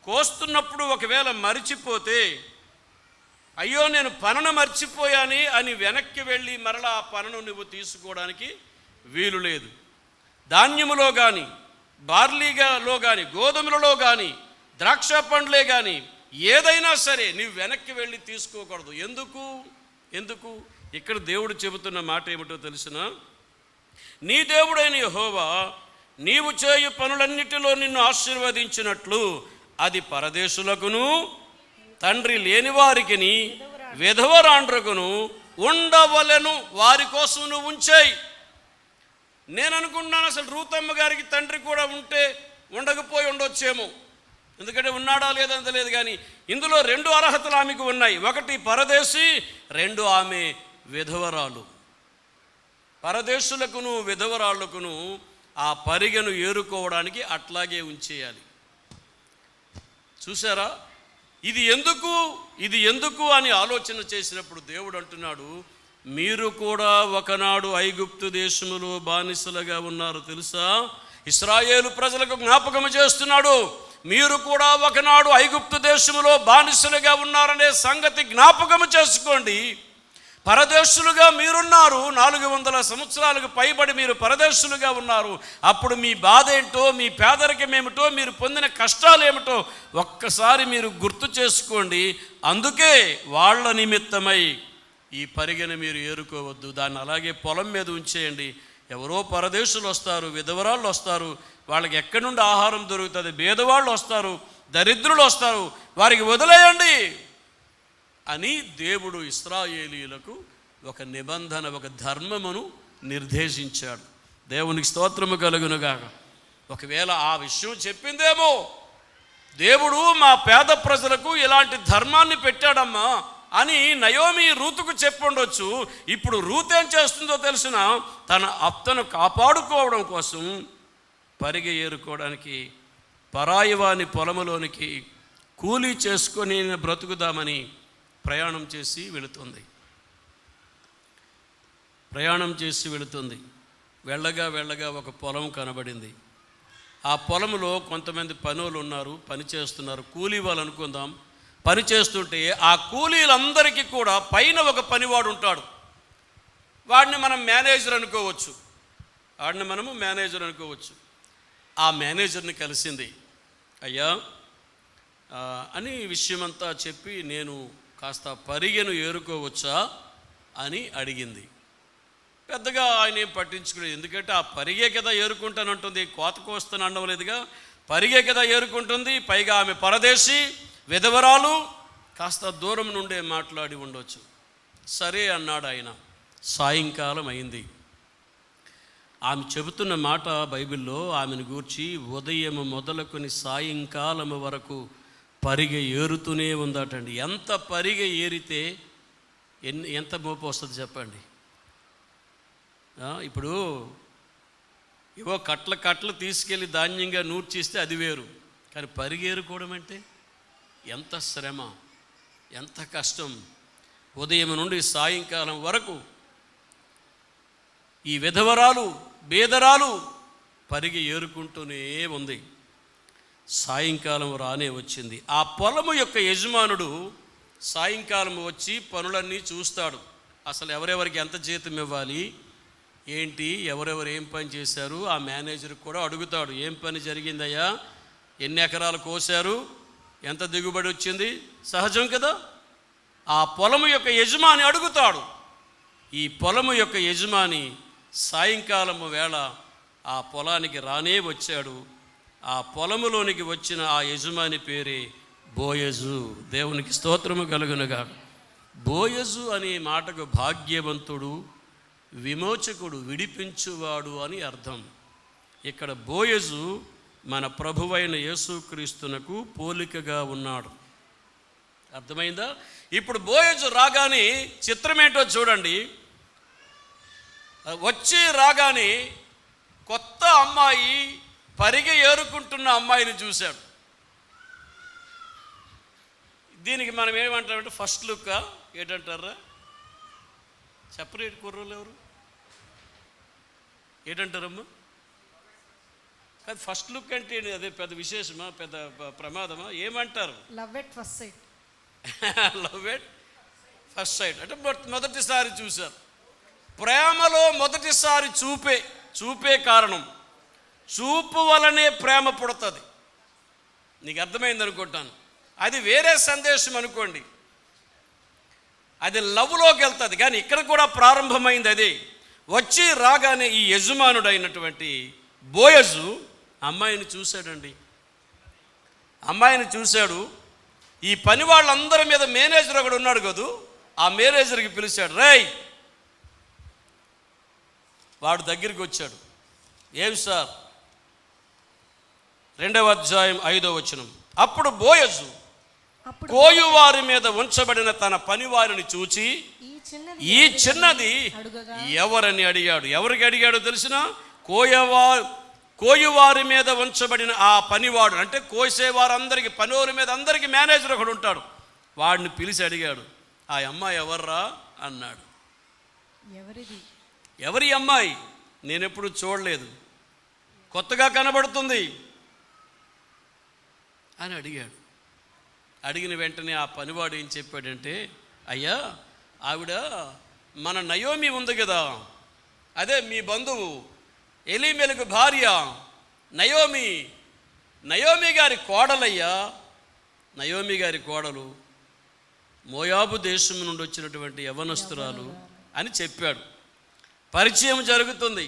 కోస్తున్నప్పుడు ఒకవేళ మరిచిపోతే, అయ్యో నేను పనను మర్చిపోయాని అని వెనక్కి వెళ్ళి మరలా ఆ పనను నువ్వు తీసుకోవడానికి వీలు లేదు. ధాన్యములో కానీ, బార్లీలో కానీ, గోధుమలలో కానీ, ద్రాక్ష పండ్లే కానీ ఏదైనా సరే నువ్వు వెనక్కి వెళ్ళి తీసుకోకూడదు. ఎందుకు ఇక్కడ దేవుడు చెబుతున్న మాట ఏమిటో తెలిసిన, నీ దేవుడైన యెహోవా నీవు చేయు పనులన్నిటిలో నిన్ను ఆశీర్వదించినట్లు అది పరదేశులకును, తండ్రి లేని వారికిని, విధవరాండ్రకును ఉండవలెను. వారి కోసం నువ్వు ఉంచేయి. నేను అనుకున్నాను అసలు రూతమ్మ గారికి తండ్రి కూడా ఉంటే ఉండకపోయి ఉండొచ్చేమో, ఎందుకంటే ఉన్నాడా లేదంత లేదు. కానీ ఇందులో 2 అర్హతలు ఆమెకు ఉన్నాయి. ఒకటి పరదేశి, 2 ఆమె విధవరాలు. పరదేశులకును విధవరాళ్లకును ఆ పరిగెను ఏరుకోవడానికి అట్లాగే ఉంచేయాలి. చూసారా, ఇది ఎందుకు అని ఆలోచన చేసినప్పుడు దేవుడు అంటున్నాడు, మీరు కూడా ఒకనాడు ఐగుప్తు దేశములో బానిసలుగా ఉన్నారు తెలుసా. ఇశ్రాయేలు ప్రజలకు జ్ఞాపకం చేస్తున్నాడు, మీరు కూడా ఒకనాడు ఐగుప్తు దేశములో బానిసలుగా ఉన్నారనే సంగతి జ్ఞాపకం చేసుకోండి. పరదేశులుగా మీరున్నారు, 400 సంవత్సరాలకు పైబడి మీరు పరదేశులుగా ఉన్నారు. అప్పుడు మీ బాధ ఏంటో, మీ పేదరికం ఏమిటో, మీరు పొందిన కష్టాలు ఏమిటో ఒక్కసారి మీరు గుర్తు చేసుకోండి. అందుకే వాళ్ళ నిమిత్తమై ఈ పరిగెను మీరు ఏరుకోవద్దు, దాన్ని అలాగే పొలం మీద ఉంచేయండి. ఎవరో పరదేశులు వస్తారు, విధవరాళ్ళు వస్తారు, వాళ్ళకి ఎక్కడి నుండి ఆహారం దొరుకుతుంది, పేదవాళ్ళు వస్తారు, దరిద్రులు వస్తారు, వారికి వదిలేయండి అని దేవుడు ఇశ్రాయేలీయులకు ఒక నిబంధన, ఒక ధర్మమును నిర్దేశించాడు. దేవునికి స్తోత్రము కలుగునుగాక. ఒకవేళ ఆ విషయం చెప్పిందేమో, దేవుడు మా పేద ప్రజలకు ఇలాంటి ధర్మాన్ని పెట్టాడమ్మా అని నయోమి రూతుకు చెప్పుండొచ్చు. ఇప్పుడు రూత్ ఏం చేస్తుందో తెలిసిన, తన అత్తను కాపాడుకోవడం కోసం పరిగె ఏరుకోవడానికి పరాయివాని పొలములోనికి కూలీ చేసుకొని బ్రతుకుదామని ప్రయాణం చేసి వెళుతుంది. వెళ్ళగా ఒక పొలం కనబడింది. ఆ పొలంలో కొంతమంది పనులు ఉన్నారు, పని చేస్తున్నారు, కూలీ వాళ్ళు అనుకుందాం. పని చేస్తుంటే ఆ కూలీలందరికీ కూడా పైన ఒక పనివాడు ఉంటాడు. వాడిని మనం మేనేజర్ అనుకోవచ్చు. ఆ మేనేజర్ని కలిసింది. అయ్యా అని విషయమంతా చెప్పి, నేను కాస్త పరిగెను ఏరుకోవచ్చా అని అడిగింది. పెద్దగా ఆయన ఏం పట్టించుకోలేదు, ఎందుకంటే ఆ పరిగే కదా ఏరుకుంటానంటుంది, కోత కోస్తాను అనలేదుగా, పరిగే కదా ఏరుకుంటుంది. పైగా ఆమె పరదేశి, విధవరాలు, కాస్త దూరం నుండే మాట్లాడి ఉండొచ్చు. సరే అన్నాడు ఆయన. సాయంకాలం అయింది. ఆమె చెబుతున్న మాట బైబిల్లో ఆమెను గూర్చి, ఉదయం మొదలుకొని సాయంకాలం వరకు పరిగె ఏరుతూనే ఉందటండి. ఎంత పరిగె ఏరితే ఎంత మోపు వస్తుంది చెప్పండి. ఇప్పుడు ఏవో కట్టలు తీసుకెళ్ళి ధాన్యంగా నూర్చిస్తే అది వేరు, కానీ పరిగేరుకోవడం అంటే ఎంత శ్రమ, ఎంత కష్టం. ఉదయం నుండి సాయంకాలం వరకు ఈ విధవరాలు, బేదరాలు పరిగి ఏరుకుంటూనే ఉంది. సాయంకాలం రానే వచ్చింది. ఆ పొలము యొక్క యజమానుడు సాయంకాలం వచ్చి పనులన్నీ చూస్తాడు. అసలు ఎవరెవరికి ఎంత జీతం ఇవ్వాలి, ఏంటి, ఎవరెవరు ఏం పని చేశారు, ఆ మేనేజర్ కూడా అడుగుతాడు. ఏం పని జరిగిందయ్యా, ఎన్ని ఎకరాలు కోశారు, ఎంత దిగుబడి వచ్చింది, సహజం కదా. ఆ పొలము యొక్క యజమాని అడుగుతాడు. ఈ పొలము యొక్క యజమాని సాయంకాలము వేళ ఆ పొలానికి రానే వచ్చాడు. ఆ పొలములోనికి వచ్చిన ఆ యజమాని పేరే బోయజు. దేవునికి స్తోత్రము కలుగునుగా. బోయజు అనే మాటకు భాగ్యవంతుడు, విమోచకుడు, విడిపించువాడు అని అర్థం. ఇక్కడ బోయజు మన ప్రభువైన యేసుక్రీస్తునకు పోలికగా ఉన్నాడు. అర్థమైందా? ఇప్పుడు బోయజు రాగానే చిత్రమేంటో చూడండి. వచ్చి రాగానే కొత్త అమ్మాయి పరిగె ఏరుకుంటున్న అమ్మాయిని చూశాడు. దీనికి మనం ఏమంటామంటే ఫస్ట్ లుక్ ఏంటంటారా? చెప్పరేటి కుర్రోళ్ళు ఎవరు ఏంటంటారమ్మా? కాదు, ఫస్ట్ లుక్ అంటే అదే పెద్ద విశేషమా, పెద్ద ప్రమాదమా? ఏమంటారు?
Love at first sight.
Love at first sight అంటే మొదటిసారి చూశారు. ప్రేమలో మొదటిసారి చూపే కారణం, చూపు వలనే ప్రేమ పుడుతుంది. నీకు అర్థమైంది అనుకుంటాను. అది వేరే సందేశం అనుకోండి, అది లవ్లోకి వెళ్తుంది. కానీ ఇక్కడ కూడా ప్రారంభమైంది అదే. వచ్చి రాగానే ఈ యజమానుడైనటువంటి బోయజు అమ్మాయిని చూశాడండి. అమ్మాయిని చూశాడు. ఈ పని వాళ్ళందరి మీద మేనేజర్ ఒకడు ఉన్నాడు కదూ, ఆ మేనేజర్కి పిలిచాడు. రేయ్, వాడు దగ్గరికి వచ్చాడు. ఏం సార్? 2వ అధ్యాయం 5వ వచనం. అప్పుడు బోయజు కోయువారి మీద ఉంచబడిన తన పనివారిని చూచి ఈ చిన్నది ఎవరని అడిగాడు. ఎవరికి అడిగాడో తెలిసిన? కోయువారి మీద ఉంచబడిన ఆ పనివాడు, అంటే కోసేవారందరికీ, పనివారి మీద అందరికీ మేనేజర్ ఒకడు ఉంటాడు. వాడిని పిలిచి అడిగాడు, ఆ అమ్మాయి ఎవర్రా అన్నాడు. ఎవరి అమ్మాయి? నేనెప్పుడు చూడలేదు, కొత్తగా కనబడుతుంది అని అడిగాడు. అడిగిన వెంటనే ఆ పనివాడు ఏం చెప్పాడంటే, అయ్యా, ఆవిడ మన నయోమి ఉంది కదా, అదే మీ బంధువు ఎలీమెలకు భార్య నయోమి గారి కోడలయ్యా. నయోమి గారి కోడలు మోయాబు దేశం నుండి వచ్చినటువంటి యవనస్తురాలు అని చెప్పాడు. పరిచయం జరుగుతుంది,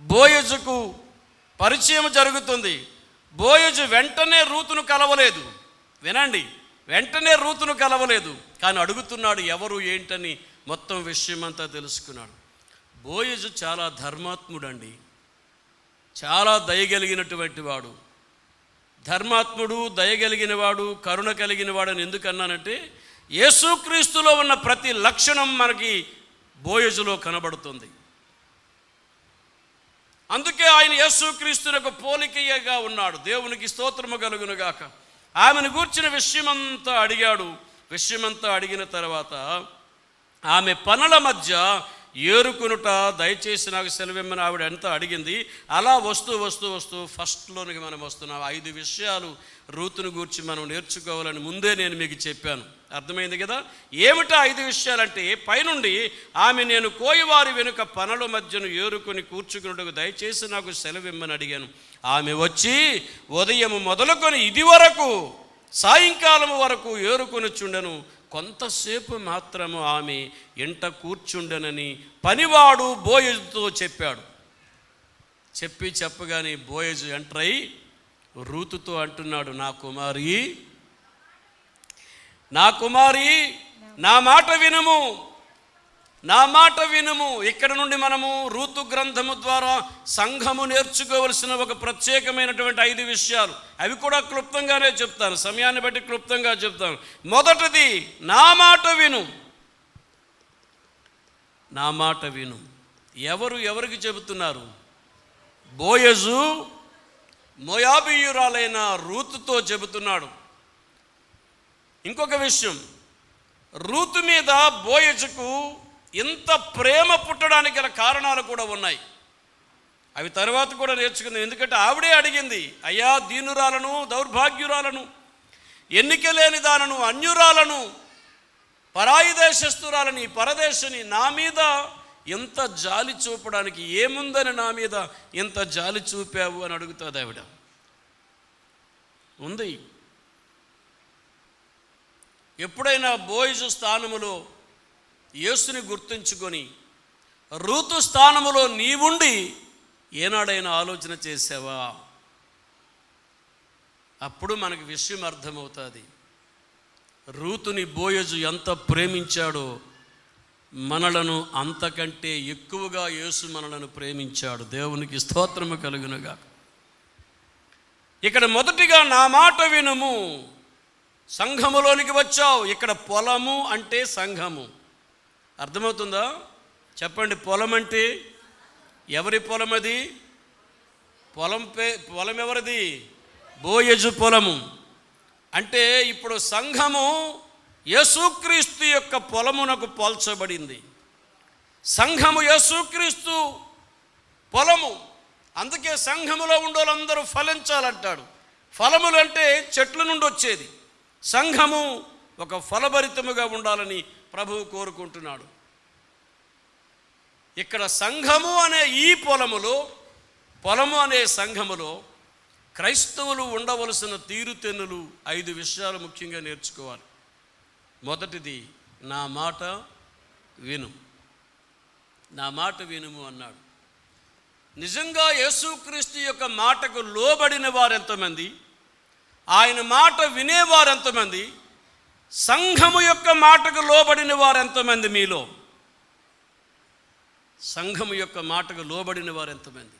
బోయజుకు పరిచయం జరుగుతుంది. బోయజు వెంటనే రూతును కలవలేదు. వినండి, వెంటనే రూతును కలవలేదు. కానీ అడుగుతున్నాడు ఎవరు ఏంటని, మొత్తం విషయమంతా తెలుసుకున్నాడు. బోయజు చాలా ధర్మాత్ముడండి, చాలా దయగలిగినటువంటి వాడు. ధర్మాత్ముడు, దయగలిగిన వాడు, కరుణ కలిగిన వాడు అని ఎందుకన్నానంటే, యేసుక్రీస్తులో ఉన్న ప్రతి లక్షణం మనకి బోయజులో కనబడుతుంది. అందుకే ఆయన యేసుక్రీస్తునకు పోలికగా ఉన్నాడు. దేవునికి స్తోత్రము కలుగునుగాక. ఆమెను గూర్చిన విషయమంతా అడిగాడు. విషయమంతా అడిగిన తర్వాత ఆమె పనుల మధ్య ఏరుకునుట దయచేసి నాకు సెలవిమ్మని ఆవిడ ఎంత అడిగింది. అలా వస్తూ ఫస్ట్లోనికి మనం వస్తున్నాం. 5 విషయాలు రూతును గూర్చి మనం నేర్చుకోవాలని ముందే నేను మీకు చెప్పాను. అర్థమైంది కదా? ఏమిటా 5 విషయాలంటే, పైనుండి ఆమె నేను కోయివారి వెనుక పనుల మధ్యను ఏరుకొని కూర్చుకున్నట్టుకు దయచేసి నాకు సెలవిమ్మని అడిగాను. ఆమె వచ్చి ఉదయం మొదలుకొని ఇది వరకు సాయంకాలం వరకు ఏరుకొని చుండెను. కొంతసేపు మాత్రము ఆమె ఎంట కూర్చుండెనని పనివాడు బోయజుతో చెప్పాడు. చెప్పగానే బోయజు ఎంటర్ అయి రూతుతో అంటున్నాడు, నా కుమారి నా మాట వినుము. ఇక్కడ నుండి మనము రూతు గ్రంథము ద్వారా సంఘము నేర్చుకోవలసిన ఒక ప్రత్యేకమైనటువంటి 5 విషయాలు. అవి కూడా క్లుప్తంగానే చెప్తాను, సమయాన్ని బట్టి క్లుప్తంగా చెప్తాను. మొదటిది, నా మాట విను. ఎవరికి చెబుతున్నారు? బోయజు మోయాబీయురాలైన రూతుతో చెబుతున్నాడు. ఇంకొక విషయం, రూతు మీద బోయజుకు ఇంత ప్రేమ పుట్టడానికి గల కారణాలు కూడా ఉన్నాయి. అవి తర్వాత కూడా నేర్చుకుందాం. ఎందుకంటే ఆవిడే అడిగింది, అయ్యా, దీనురాలను, దౌర్భాగ్యురాలను, ఎన్నిక లేని దానను, అన్యురాలను, పరాయి దేశస్తురాలని, పరదేశని, నా మీద ఎంత జాలి చూపడానికి ఏముందని నా మీద ఎంత జాలి చూపావు అని అడుగుతుంది ఆవిడ. ఉంది. ఎప్పుడైనా బోయజు స్థానములో యేసుని గుర్తుంచుకొని రూతు స్థానములో నీవుండి ఏనాడైనా ఆలోచన చేసావా? అప్పుడు మనకు విషయం అర్థమవుతుంది. రూతుని బోయజు ఎంత ప్రేమించాడో మనలను అంతకంటే ఎక్కువగా యేసు మనలను ప్రేమించాడు. దేవునికి స్తోత్రము కలుగునుగా. ఇక్కడ మొదటిగా నా మాట వినుము, సంఘములోనికి వచ్చావు. ఇక్కడ పొలము అంటే సంఘము. అర్థమవుతుందా? చెప్పండి. పొలం అంటే ఎవరి పొలం? అది పొలం ఎవరిది? బోయజు పొలము. అంటే ఇప్పుడు సంఘము యేసుక్రీస్తు యొక్క పొలమునకు పోల్చబడింది. సంఘము యేసుక్రీస్తు పొలము. అందుకే సంఘములో ఉండేవాళ్ళందరూ ఫలించాలంటాడు. ఫలములు అంటే చెట్ల నుండి వచ్చేది. సంఘము ఒక ఫలభరితముగా ఉండాలని ప్రభువు కోరుకుంటున్నాడు. ఇక్కడ సంఘము అనే ఈ పొలము అనే సంఘములో క్రైస్తవులు ఉండవలసిన తీరుతెన్నులు 5 విషయాలు ముఖ్యంగా నేర్చుకోవాలి. మొదటిది, నా మాట విను. నా మాట వినుము అన్నాడు. నిజంగా యేసుక్రీస్తు యొక్క మాటకు లోబడిన వారు ఎంతమంది? ఆయన మాట వినేవారు ఎంతమంది? సంఘము యొక్క మాటకు లోబడిన వారు ఎంతమంది? మీలో సంఘము యొక్క మాటకు లోబడిన వారు ఎంతమంది?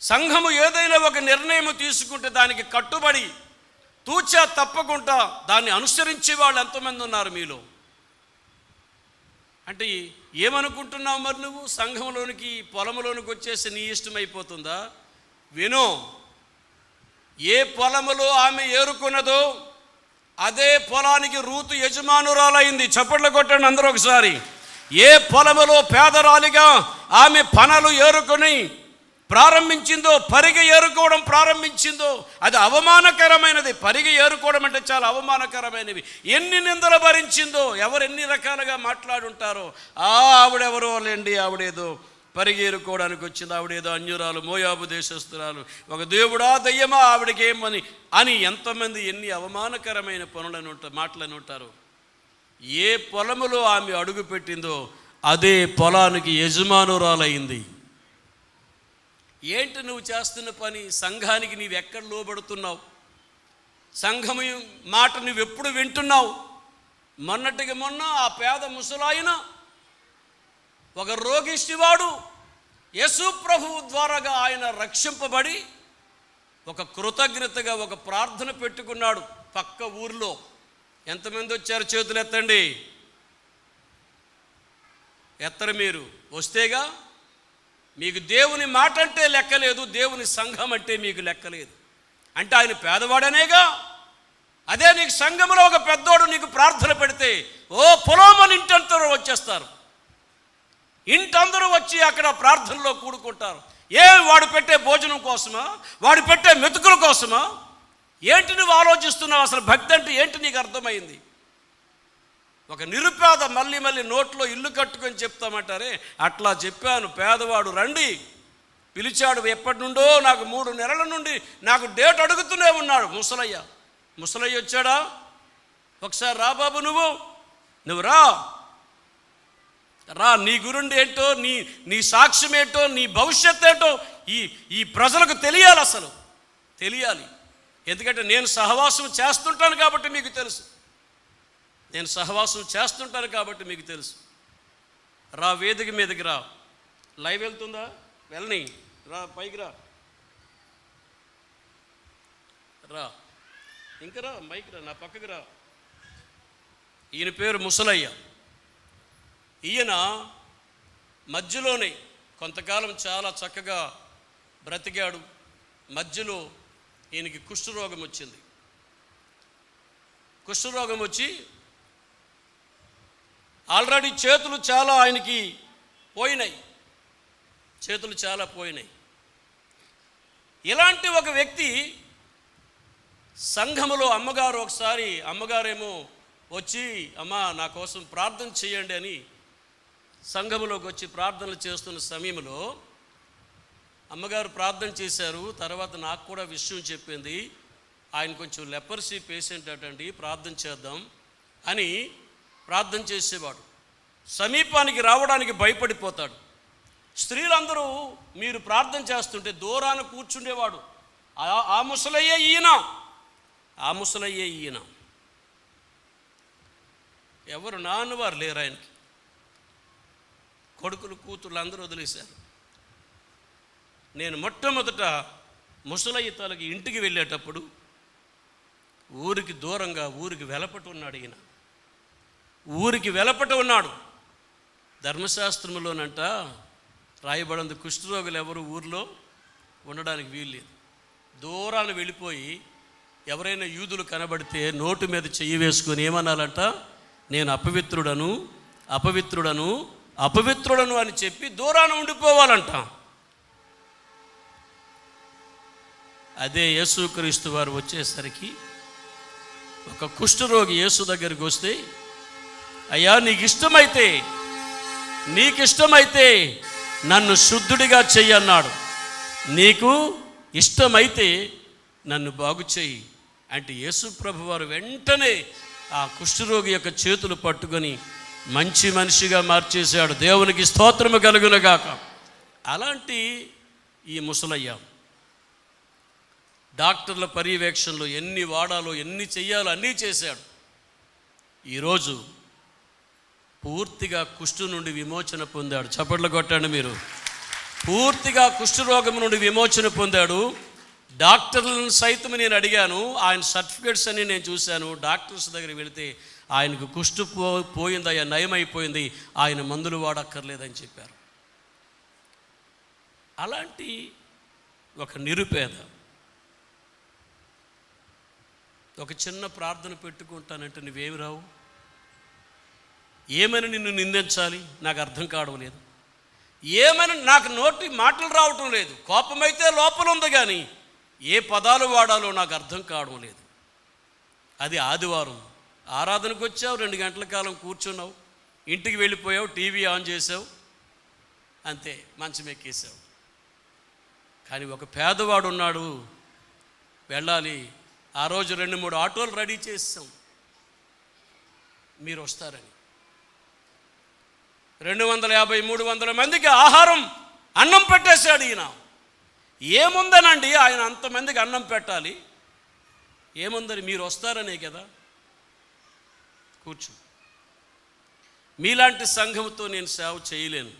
సంఘము ఏదైనా ఒక నిర్ణయం తీసుకుంటే దానికి కట్టుబడి తూచా తప్పకుండా దాన్ని అనుసరించే వాళ్ళు ఎంతమంది ఉన్నారు మీలో? అంటే ఏమనుకుంటున్నావు మరి నువ్వు? సంఘంలోనికి పొలంలోనికి వచ్చేసి నీ ఇష్టమైపోతుందా? విను. ఏ పొలములో ఆమె ఏరుకున్నదో అదే పొలానికి రూతు యజమానురాలైంది. చప్పట్లు కొట్టండి అందరూ ఒకసారి. ఏ పొలములో పేదరాలిగా ఆమె పనలు ఏరుకొని ప్రారంభించిందో, పరిగె ఏరుకోవడం ప్రారంభించిందో అది అవమానకరమైనది. పరిగె ఏరుకోవడం అంటే చాలా అవమానకరమైనవి. ఎన్ని నిందలు భరించిందో, ఎవరు ఎన్ని రకాలుగా మాట్లాడుంటారో. ఆవిడెవరో లేండి, ఆవిడేదో పరిగేరుకోవడానికి వచ్చింది, ఆవిడేదో అన్యురాలు, మోయాబు దేశస్తురాలు, ఒక దేవుడా దయ్యమా ఆవిడకేమని అని ఎంతమంది ఎన్ని అవమానకరమైన మాటలను ఉంటారు. ఏ పొలములో ఆమె అడుగు పెట్టిందో అదే పొలానికి యజమానురాలైంది. ఏంటి నువ్వు చేస్తున్న పని? సంఘానికి నీవెక్కడ లోబడుతున్నావు? సంఘము మాట నువ్వెప్పుడు వింటున్నావు? మొన్నటికి మొన్న ఆ పేద ముసలాయన, ఒక రోగిష్టివాడు, యేసు ప్రభువు ద్వారాగా ఆయన రక్షింపబడి ఒక కృతజ్ఞతగా ఒక ప్రార్థన పెట్టుకున్నాడు పక్క ఊర్లో. ఎంతమంది వచ్చారు? చేతులు ఎత్తండి. ఎత్తరు మీరు. వస్తేగా మీకు దేవుని మాట అంటే లెక్కలేదు, దేవుని సంఘం అంటే మీకు లెక్కలేదు. అంటే ఆయన పేదవాడనేగా. అదే నీకు సంఘంలో ఒక పెద్దోడు నీకు ప్రార్థన పెడితే ఓ పొలమని ఇంటందరూ వచ్చేస్తారు. ఇంటందరూ వచ్చి అక్కడ ప్రార్థనలో కూడుకుంటారు. వాడు పెట్టే భోజనం కోసమా? వాడు పెట్టే మెతుకుల కోసమా? ఏంటి నువ్వు ఆలోచిస్తున్నావు? అసలు భక్తి అంటే ఏంటి నీకు అర్థమైంది? ఒక నిరుపేద మళ్ళీ నోట్లో ఇల్లు కట్టుకొని చెప్తామంటారే, అట్లా చెప్పాను. పేదవాడు రండి పిలిచాడు. ఎప్పటి నుండో నాకు 3 నెలల నుండి నాకు డేట్ అడుగుతూనే ఉన్నాడు. ముసలయ్య వచ్చాడా? ఒకసారి రా బాబు, నువ్వు రా. నీ గురుండి ఏంటో, నీ సాక్ష్యం ఏంటో, నీ భవిష్యత్ ఏంటో ఈ ప్రజలకు తెలియాలి. అసలు తెలియాలి. ఎందుకంటే నేను సహవాసం చేస్తుంటాను కాబట్టి మీకు తెలుసు. రా, వేదిక మీదకి రా. లైవ్ వెళ్తుందా? వెళ్ళని రా, పైకి రా. ఇంకా రా, మైక్ రా, నా పక్కకి రా. ఈయన పేరు ముసలయ్య. ఈయన మధ్యలోనే కొంతకాలం చాలా చక్కగా బ్రతికాడు. మధ్యలో ఈయనకి కుష్ఠరోగం వచ్చింది. కుష్ఠరోగం వచ్చి ఆల్రెడీ చేతులు చాలా ఆయనకి పోయినాయి. ఇలాంటి ఒక వ్యక్తి సంఘములో అమ్మగారేమో వచ్చి, అమ్మా నా కోసం ప్రార్థన చేయండి అని సంఘములోకి వచ్చి ప్రార్థనలు చేస్తున్న సమయంలో అమ్మగారు ప్రార్థన చేశారు. తర్వాత నాకు కూడా విషయం చెప్పింది. ఆయన కొంచెం లెపర్సీ పేషెంట్ అటండి, ప్రార్థన చేద్దాం అని ప్రార్థన చేసేవాడు. సమీపానికి రావడానికి భయపడిపోతాడు. స్త్రీలందరూ మీరు ప్రార్థన చేస్తుంటే దూరాన కూర్చుండేవాడు. ఆ ముసలయ్యే ఈయన. ఎవరు నాన్నవారు లేరు ఆయనకి. కొడుకులు కూతుర్లు అందరూ వదిలేశారు. నేను మొట్టమొదట ముసలయ్య తాలూకు ఇంటికి వెళ్ళేటప్పుడు ఊరికి దూరంగా, ఊరికి వెలపట ఉన్నాడు ఈయన. ఊరికి వెలపట ఉన్నాడు. ధర్మశాస్త్రంలోనంట రాయబడింది, కుష్ఠరోగులు ఎవరు ఊరిలో ఉండడానికి వీల్లేదు. దూరాన్ని వెళ్ళిపోయి ఎవరైనా యూదులు కనబడితే నోటు మీద చెయ్యి వేసుకొని ఏమనాలంట, నేను అపవిత్రుడను అపవిత్రుడను అపవిత్రుడను అని చెప్పి దూరాన ఉండిపోవాలంట. అదే యేసుక్రీస్తు వారు వచ్చేసరికి ఒక కుష్ఠరోగి యేసు దగ్గరికి వస్తే, అయ్యా నీకు ఇష్టమైతే నన్ను శుద్ధుడిగా చెయ్యి అన్నాడు. నీకు ఇష్టమైతే నన్ను బాగు చెయ్యి అంటే యేసు ప్రభు వారు వెంటనే ఆ కుష్ఠరోగి యొక్క చేతులు పట్టుకొని మంచి మనిషిగా మార్చేశాడు. దేవునికి స్తోత్రము కలుగునుగాక. అలాంటి ఈ ముసలయ్య డాక్టర్ల పర్యవేక్షణలో ఎన్ని వాడాలో ఎన్ని చెయ్యాలో అన్నీ చేశాడు. ఈరోజు పూర్తిగా కుష్ఠు నుండి విమోచన పొందాడు. చప్పట్లు కొట్టండి మీరు. పూర్తిగా కుష్ఠరోగం నుండి విమోచన పొందాడు. డాక్టర్లను సైతం నేను అడిగాను, ఆయన సర్టిఫికేట్స్ అన్ని నేను చూశాను. డాక్టర్స్ దగ్గరికి వెళితే ఆయనకు కుష్ఠు పోయిందయ్యా, నయమైపోయింది, ఆయన మందులు వాడక్కర్లేదని చెప్పారు. అలాంటి ఒక నిరుపేద ఒక చిన్న ప్రార్థన పెట్టుకుంటానంటే నువ్వేమి రావు, ఏమని నిన్ను నిందించాలి నాకు అర్థం కావడం లేదు. ఏమని నాకు నోటి మాటలు రావటం లేదు. కోపమైతే లోపల ఉంది, కానీ ఏ పదాలు వాడాలో నాకు అర్థం కావడం లేదు. అది ఆదివారం ఆరాధనకు వచ్చావు, 2 గంటల కాలం కూర్చున్నావు, ఇంటికి వెళ్ళిపోయావు, టీవీ ఆన్ చేసావు, అంతే, మంచం ఎక్కేసావు. కానీ ఒక పేదవాడు ఉన్నాడు, వెళ్ళాలి. ఆ రోజు 2-3 ఆటోలు రెడీ చేసాం మీరు వస్తారని. 250-300 మందికి ఆహారం, అన్నం పెట్టేశాడు ఈయన. ఏముందనండి ఆయన అంతమందికి అన్నం పెట్టాలి, ఏముందని? మీరు వస్తారనే కదా. కూర్చో. మీలాంటి సంఘంతో నేను సేవ చేయలేను.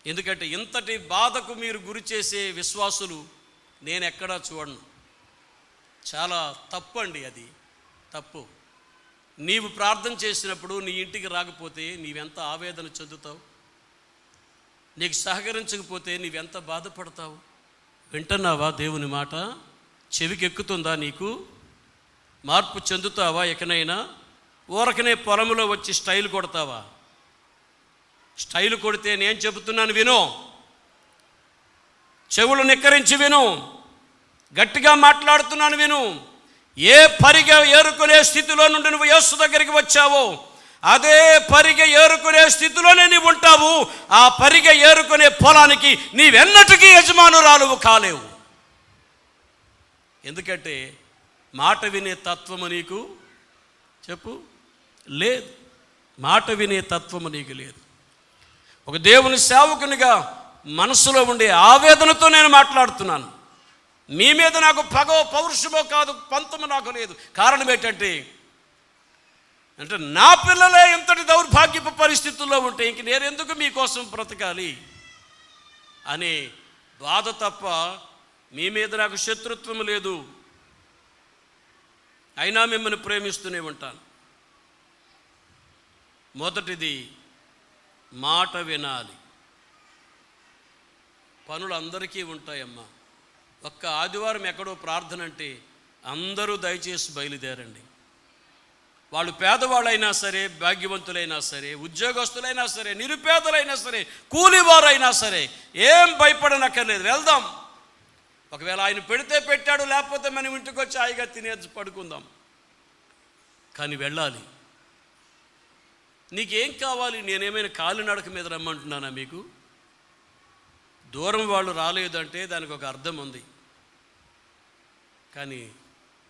ఎందుకంటే ఇంతటి బాధకు మీరు గురి చేసే విశ్వాసులు నేను ఎక్కడా చూడను. చాలా తప్పండి, అది తప్పు. నీవు ప్రార్థన చేసినప్పుడు నీ ఇంటికి రాకపోతే నీవెంత ఆవేదన చెందుతావు, నీకు సహకరించకపోతే నీవెంత బాధపడతావు. వింటున్నావా దేవుని మాట? చెవికి ఎక్కుతుందా నీకు? మార్పు చెందుతావా? ఎకనైనా ఊరకనే పొలంలో వచ్చి స్టైల్ కొడతావా? స్టైల్ కొడితే నేను చెబుతున్నాను విను, చెవులు నిక్కరించి విను, గట్టిగా మాట్లాడుతున్నాను విను. ఏ పరిగె ఏరుకునే స్థితిలో నుండి నువ్వు యేసు దగ్గరికి వచ్చావో అదే పరిగె ఏరుకునే స్థితిలోనే నీవు ఉంటావు. ఆ పరిగె ఏరుకునే పొలానికి నీవెన్నటికీ యజమానురాలువు కాలేవు. ఎందుకంటే మాట వినే తత్వము నీకు చెప్పు లేదు. మాట వినే తత్వము నీకు లేదు. ఒక దేవుని సేవకునిగా మనసులో ఉండే ఆవేదనతో నేను మాట్లాడుతున్నాను. మీ మీద నాకు పగో పౌరుషమో కాదు, పంతము నాకు లేదు. కారణం ఏంటంటే నా పిల్లలే ఇంతటి దౌర్భాగ్యపు పరిస్థితుల్లో ఉంటే ఇంక నేనెందుకు మీకోసం బ్రతకాలి అనే బాధ తప్ప మీ మీద నాకు శత్రుత్వం లేదు. అయినా మిమ్మల్ని ప్రేమిస్తూనే ఉంటాను. మొదటిది మాట వినాలి. పనులు అందరికీ ఉంటాయమ్మా. ఒక్క ఆదివారం ఎక్కడో ప్రార్థన అంటే అందరూ దయచేసి బయలుదేరండి. వాళ్ళు పేదవాళ్ళైనా సరే, భాగ్యవంతులైనా సరే, ఉద్యోగస్తులైనా సరే, నిరుపేదలైనా సరే, కూలివారైనా సరే, ఏం భయపడనక్కర్లేదు, వెళ్దాం. ఒకవేళ ఆయన పెడితే పెట్టాడు, లేకపోతే మనం ఇంటికి వచ్చి హాయిగా తినేసి పడుకుందాం. కానీ వెళ్ళాలి. నీకేం కావాలి? నేనేమైనా కాలినడక మీద రమ్మంటున్నానా మీకు? దూరం వాళ్ళు రాలేదంటే దానికి ఒక అర్థం ఉంది. కానీ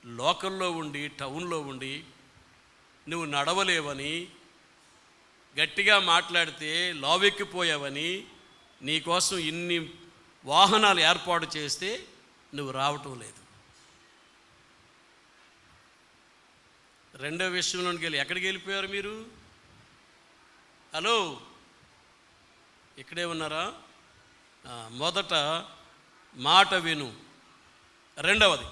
లోకల్లో ఉండి, టౌన్లో ఉండి నువ్వు నడవలేవని, గట్టిగా మాట్లాడితే లావెక్కిపోయావని, నీకోసం ఇన్ని వాహనాలు ఏర్పాటు చేస్తే నువ్వు రావటం లేదు. రెండో విషయంలోనికి వెళ్ళి ఎక్కడికి వెళ్ళిపోయారు మీరు? హలో, ఇక్కడే ఉన్నారా? మొదట మాట విను. రెండవది,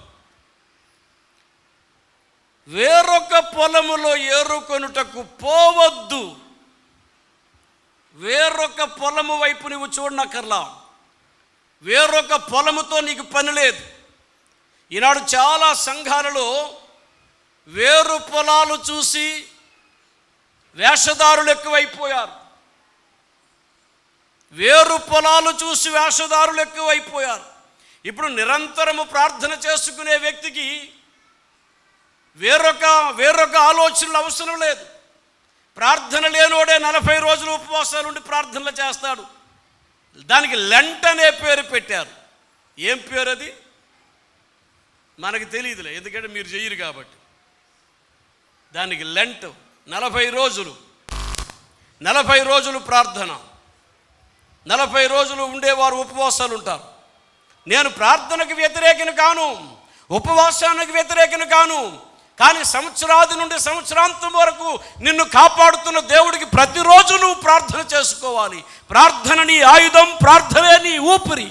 వేరొక పొలములో ఏరుకొనుటకు పోవద్దు. వేరొక పొలము వైపు నువ్వు చూడనక్కర్లా. వేరొక పొలముతో నీకు పని లేదు. ఈనాడు చాలా సంఘాలలో వేరు పొలాలు చూసి వేషధారులు ఎక్కువైపోయారు. వేరు పొలాలు చూసి వేషధారులు ఎక్కువైపోయారు. ఇప్పుడు నిరంతరము ప్రార్థన చేసుకునే వ్యక్తికి వేరొక ఆలోచనలు అవసరం లేదు. ప్రార్థన లేనోడే 40 రోజులు ఉపవాసాలు ఉండి ప్రార్థనలు చేస్తాడు. దానికి లెంట్ అనే పేరు పెట్టారు. ఏం పేరు అది మనకు తెలియదులే, ఎందుకంటే మీరు చెయ్యరు కాబట్టి. దానికి లెంట్ 40 రోజులు. 40 రోజులు ప్రార్థన, 40 రోజులు ఉండేవారు ఉపవాసాలు ఉంటారు. నేను ప్రార్థనకు వ్యతిరేకను కాను, ఉపవాసానికి వ్యతిరేకను కాను. కానీ సంవత్సరాది నుండి సంవత్సరాంతం వరకు నిన్ను కాపాడుతున్న దేవుడికి ప్రతిరోజు నువ్వు ప్రార్థన చేసుకోవాలి. ప్రార్థన నీ ఆయుధం, ప్రార్థనే నీ ఊపిరి.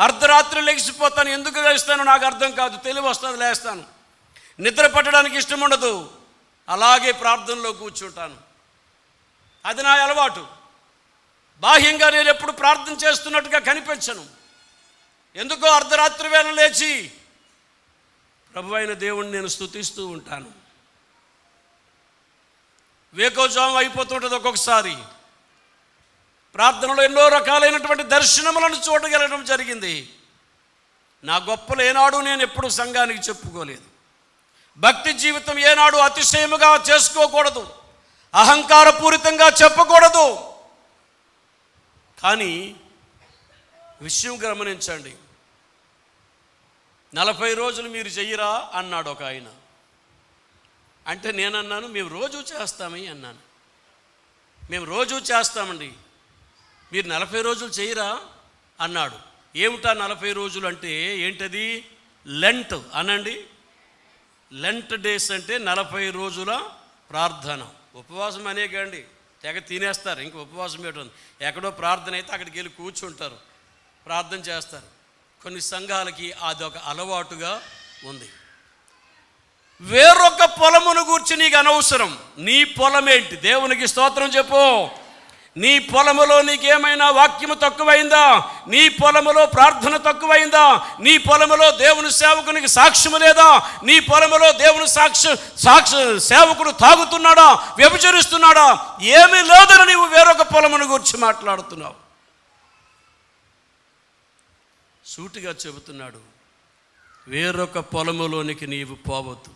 అర్ధరాత్రి లెగిసిపోతాను, ఎందుకు లేస్తాను నాకు అర్థం కాదు, తెలివి వస్తుంది లేస్తాను. నిద్ర పట్టడానికి ఇష్టం ఉండదు, అలాగే ప్రార్థనలో కూర్చుంటాను. అది నా అలవాటు. బాహ్యంగా నేను ఎప్పుడు ప్రార్థన చేస్తున్నట్టుగా కనిపించను. ఎందుకో అర్ధరాత్రి వేళ లేచి ప్రభు అయిన దేవుణ్ణి నేను స్తుతిస్తూ ఉంటాను. వేకోజాము అయిపోతుంటుంది. ఒక్కొక్కసారి ప్రార్థనలో ఎన్నో రకాలైనటువంటి దర్శనములను చూడగలగడం జరిగింది. నా గొప్పలు ఏనాడు నేను ఎప్పుడు సంఘానికి చెప్పుకోలేదు. భక్తి జీవితం ఏనాడు అతిశయముగా చేసుకోకూడదు, అహంకారపూరితంగా చెప్పకూడదు. కానీ విషయం గమనించండి, 40 రోజులు మీరు చెయ్యరా అన్నాడు ఒక ఆయన. అంటే నేనన్నాను, మేము రోజు చేస్తామని అన్నాను. మేము రోజు చేస్తామండి, మీరు 40 రోజులు చెయ్యరా అన్నాడు. ఏమిటా 40 రోజులు అంటే ఏంటది? లెంట్ అనండి. లెంట్ డేస్ అంటే 40 రోజుల ప్రార్థన. ఉపవాసం అనేకండి తెగ తినేస్తారు. ఇంక ఉపవాసం పెట్టండి. ఎక్కడో ప్రార్థన అయితే అక్కడికి వెళ్ళి కూర్చుంటారు, ప్రార్థన చేస్తారు. కొన్ని సంఘాలకి అదొక అలవాటుగా ఉంది. వేరొక పొలమును గూర్చి నీకు అనవసరం. నీ పొలం ఏంటి? దేవునికి స్తోత్రం చెప్పు. నీ పొలములో నీకేమైనా వాక్యము తక్కువైందా? నీ పొలములో ప్రార్థన తక్కువైందా? నీ పొలములో దేవుని సేవకునికి సాక్ష్యము లేదా? నీ పొలములో దేవుని సేవకుడు తాగుతున్నాడా, వ్యభిచరిస్తున్నాడా? ఏమీ లేదని నీవు వేరొక పొలమును గురించి మాట్లాడుతున్నావు. సూటిగా చెబుతున్నాడు, వేరొక పొలములోనికి నీవు పోవద్దు.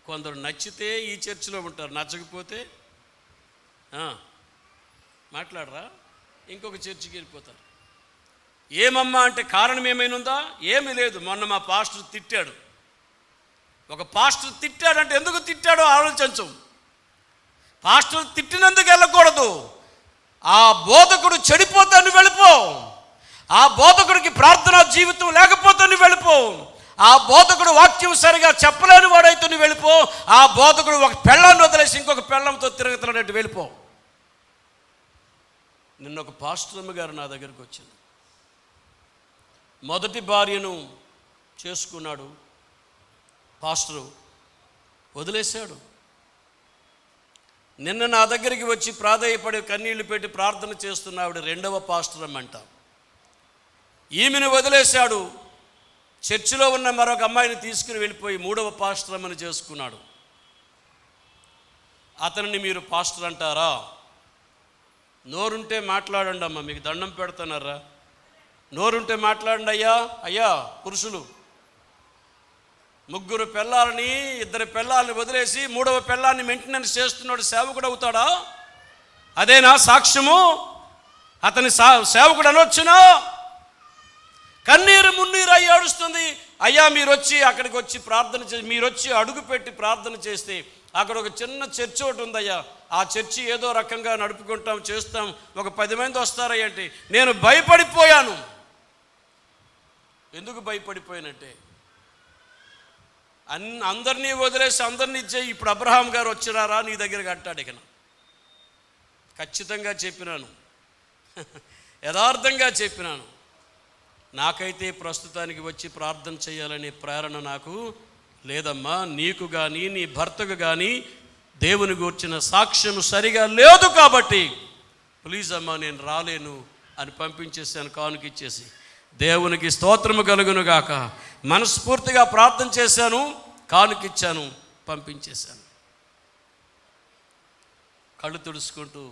కొందరు నచ్చితే ఈ చర్చిలో ఉంటారు, నచ్చకపోతే మాట్లాడరా ఇంకొక చర్చికి వెళ్ళిపోతారు. ఏమమ్మా అంటే కారణం ఏమైనా ఉందా? ఏమీ లేదు. మొన్న మా పాస్టర్ తిట్టాడు. ఒక పాస్టర్ తిట్టాడంటే ఎందుకు తిట్టాడో ఆలోచించు. పాస్టర్ తిట్టినందుకు వెళ్ళకూడదు. ఆ బోధకుడు చెడిపోతే నువ్వు వెళ్ళిపో. ఆ బోధకుడికి ప్రార్థనా జీవితం లేకపోతే నువ్వు వెళ్ళిపో. ఆ బోధకుడు వాక్యం సరిగా చెప్పలేని వాడైతే నువ్వు వెళ్ళిపో. ఆ బోధకుడు ఒక పెళ్ళాన్ని వదిలేసి ఇంకొక పెళ్ళంతో తిరుగుతున్నట్టు వెళ్ళిపో. నిన్న ఒక పాస్టర్ అమ్మ గారు నా దగ్గరికి వచ్చింది. మొదటి భార్యను చేసుకున్నాడు, పాస్టరు వదిలేశాడు. నిన్న నా దగ్గరికి వచ్చి ప్రాధేయపడి కన్నీళ్లు పెట్టి ప్రార్థన చేస్తున్న ఆవిడ రెండవ పాస్టర్ అమ్మంట. ఈమెను వదిలేశాడు. చర్చిలో ఉన్న మరొక అమ్మాయిని తీసుకుని వెళ్ళిపోయి మూడవ పాస్టర్ అమ్మని చేసుకున్నాడు. అతనిని మీరు పాస్టర్ అంటారా? నోరుంటే మాట్లాడండి అమ్మ, మీకు దండం పెడుతున్నారా? నోరుంటే మాట్లాడండి అయ్యా. అయ్యా పురుషులు, 3 పిల్లల్ని 2 పిల్లల్ని వదిలేసి 3వ పిల్లాన్ని మెయింటెనెన్స్ చేస్తున్నాడు, సేవకుడు అవుతాడా? అదేనా సాక్ష్యము? అతని సేవకుడు అనొచ్చునా? కన్నీరు మున్నీరు అయ్యి ఏడుస్తుంది. అయ్యా మీరు వచ్చి అక్కడికి వచ్చి ప్రార్థన చేసి, మీరు వచ్చి అడుగు పెట్టి ప్రార్థన చేస్తే అక్కడ ఒక చిన్న చర్చి ఒకటి ఉందయ్యా, ఆ చర్చి ఏదో రకంగా నడుపుకుంటాం చేస్తాం, ఒక 10 మంది వస్తారయ్యంటే నేను భయపడిపోయాను. ఎందుకు భయపడిపోయానంటే అందరినీ వదిలేసి అందరినీ ఇచ్చేయి. ఇప్పుడు అబ్రహాం గారు వచ్చినారా నీ దగ్గరికి అంటాడు. ఇక ఖచ్చితంగా చెప్పినాను, యథార్థంగా చెప్పినాను. నాకైతే ప్రస్తుతానికి వచ్చి ప్రార్థన చేయాలనే ప్రేరణ నాకు లేదమ్మా. నీకు కానీ నీ భర్తకు కానీ దేవుని గూర్చిన సాక్ష్యం సరిగా లేదు కాబట్టి ప్లీజ్ అమ్మా నేను రాలేను అని పంపించేసాను. కానుకిచ్చేసి దేవునికి స్తోత్రము కలుగును గాక మనస్ఫూర్తిగా ప్రార్థన చేశాను, కానుకిచ్చాను, పంపించేశాను. కళ్ళు తుడుచుకుంటూ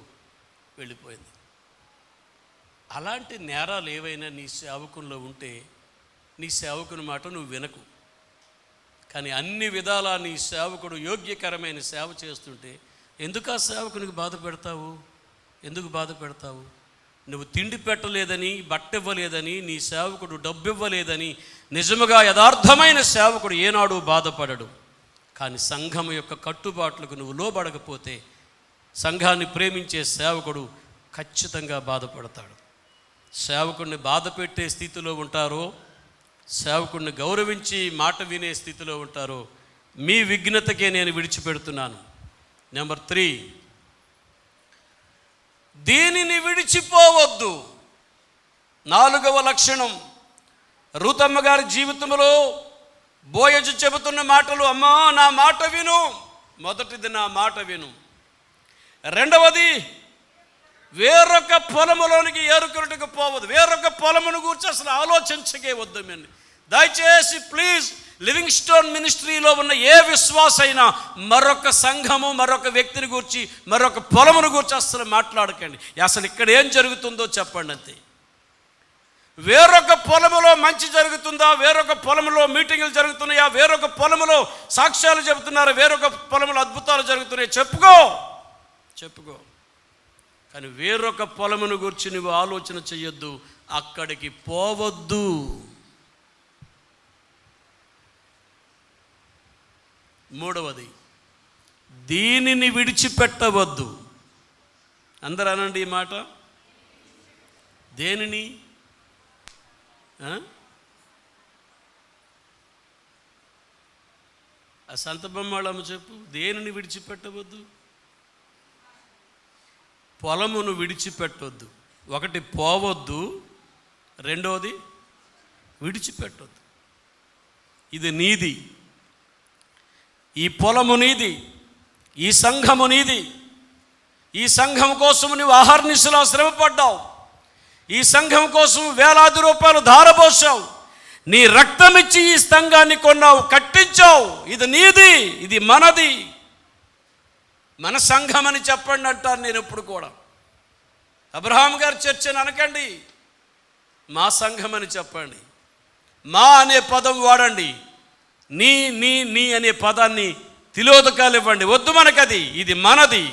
వెళ్ళిపోయింది. అలాంటి నేరాలు ఏవైనా నీ సేవకుల్లో ఉంటే నీ సేవకుని మాట నువ్వు వినకు. కానీ అన్ని విధాలా నీ సేవకుడు యోగ్యకరమైన సేవ చేస్తుంటే ఎందుకు ఆ సేవకునికి బాధ పెడతావు? ఎందుకు బాధ పెడతావు? నువ్వు తిండి పెట్టలేదని, బట్ట ఇవ్వలేదని, నీ సేవకుడు డబ్బు ఇవ్వలేదని నిజముగా యథార్థమైన సేవకుడు ఏనాడు బాధపడడు. కానీ సంఘం యొక్క కట్టుబాట్లకు నువ్వు లోబడకపోతే సంఘాన్ని ప్రేమించే సేవకుడు ఖచ్చితంగా బాధపడతాడు. సేవకుడిని బాధ పెట్టే స్థితిలో ఉంటారో, సేవకుడిని గౌరవించి మాట వినే స్థితిలో ఉంటారో మీ విఘ్నతకే నేను విడిచిపెడుతున్నాను. నెంబర్ 3, దీనిని విడిచిపోవద్దు. 4వ లక్షణం రూతమ్మ గారి జీవితంలో బోయజు చెబుతున్న మాటలు, అమ్మా నా మాట విను. మొదటిది నా మాట విను. రెండవది వేరొక పొలములోనికి ఏరుకున్నట్టుకు పోవద్దు. వేరొక పొలమును గురించి అసలు ఆలోచించకే వద్దు. మేము దయచేసి ప్లీజ్ లివింగ్ స్టోన్ మినిస్ట్రీలో ఉన్న ఏ విశ్వాస అయినా మరొక సంఘము, మరొక వ్యక్తిని గురించి, మరొక పొలమును గురించి అసలు మాట్లాడకండి. అసలు ఇక్కడ ఏం జరుగుతుందో చెప్పండి అంతే. వేరొక పొలములో మంచి జరుగుతుందా, వేరొక పొలములో మీటింగులు జరుగుతున్నాయా, వేరొక పొలములో సాక్ష్యాలు చెబుతున్నారా, వేరొక పొలములో అద్భుతాలు జరుగుతున్నాయి, చెప్పుకో. కానీ వేరొక పొలమును గురించి నువ్వు ఆలోచన చెయ్యొద్దు, అక్కడికి పోవద్దు. మూడవది దీనిని విడిచిపెట్టవద్దు. అందరూ అనండి ఈ మాట. దేనిని? ఆ సంత బొమ్మాళమ్మ చెప్పు. దేనిని విడిచిపెట్టవద్దు? పొలమును విడిచిపెట్టొద్దు. ఒకటి పోవద్దు, రెండవది విడిచిపెట్టొద్దు. ఇది నీది, ఈ పొలము నీది, ఈ సంఘము నీది. ఈ సంఘం కోసం నువ్వు అహర్నిశలా శ్రమపడ్డావు. ఈ సంఘం కోసం వేలాది రూపాయలు ధారపోసావు. నీ రక్తం ఇచ్చి ఈ సంఘాన్ని కొన్నావు, కట్టించావు. ఇది నీది, ఇది మనది. మన సంఘం అని చెప్పండి అంటాను నేను ఎప్పుడు కూడా. అబ్రహాం గారి చర్చ్ అని అనకండి, మా సంఘం అని చెప్పండి. మా అనే పదం వాడండి. నీ నీ నీ అనే పదాన్ని తిలోదకాలు ఇవ్వండి. వద్దు మనకది. ఇది మనది,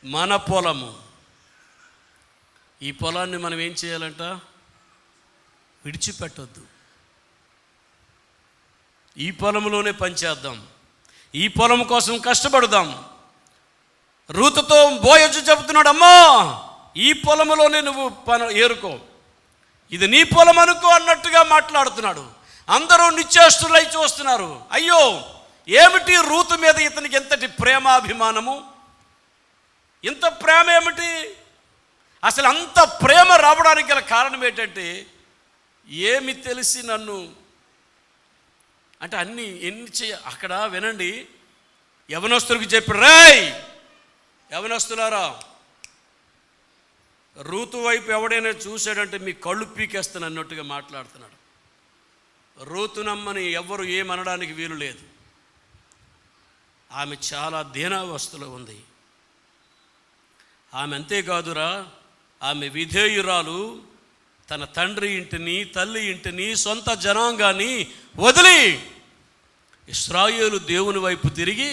మన పొలము. ఈ పొలాన్ని మనం ఏం చేయాలంట? విడిచిపెట్టొద్దు. ఈ పొలంలోనే పనిచేద్దాం, ఈ పొలం కోసం కష్టపడదాం. రూతుతో బోయజు చెబుతున్నాడు, అమ్మా ఈ పొలములోనే నువ్వు ఏరుకో, ఇది నీ పొలం అనుకో అన్నట్టుగా మాట్లాడుతున్నాడు. అందరూ నిశ్చేష్టులై చూస్తున్నారు. అయ్యో ఏమిటి రూతు మీద ఇతనికి ఎంతటి ప్రేమాభిమానము, ఇంత ప్రేమ ఏమిటి? అసలు అంత ప్రేమ రావడానికి గల కారణం ఏంటంటే, ఏమి తెలిసి నన్ను అంటే అన్నీ ఎన్ని అక్కడ వినండి. యవనస్తులకు చెప్పి, రేయ్ యవనస్తులారా, రూతు వైపు ఎవడైనా చూశాడంటే మీ కళ్ళు పీకేస్తాను అన్నట్టుగా మాట్లాడుతున్నాడు. రూతునమ్మని ఎవ్వరు ఏమనడానికి వీలు లేదు. ఆమె చాలా దీనావస్థలో ఉంది. ఆమె అంతేకాదురా, ఆమె విధేయురాలు. తన తండ్రి ఇంటిని, తల్లి ఇంటిని, సొంత జనాంగాన్ని వదిలి ఇశ్రాయేలు దేవుని వైపు తిరిగి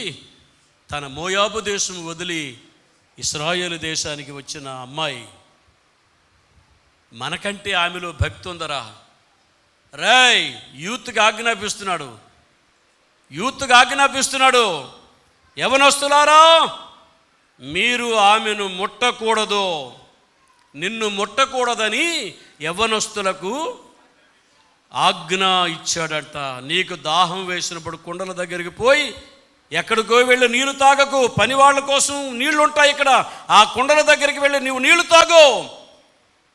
తన మోయాబు దేశం వదిలి ఇశ్రాయేలు దేశానికి వచ్చిన అమ్మాయి. మనకంటే ఆమెలో భక్తి ఉందరా? రేయ్ యూత్కి ఆజ్ఞాపిస్తున్నాడు, యవనస్తులారా మీరు ఆమెను ముట్టకూడదు. నిన్ను ముట్టకూడదని యవ్వనస్తులకు ఆజ్ఞ ఇచ్చాడట, నీకు దాహం వేసినప్పుడు కుండల దగ్గరికి పోయి ఎక్కడికో వెళ్ళి నీళ్లు తాగకు, పని వాళ్ళ కోసం నీళ్లు ఉంటాయి ఇక్కడ, ఆ కుండల దగ్గరికి వెళ్ళి నీవు నీళ్లు తాగో.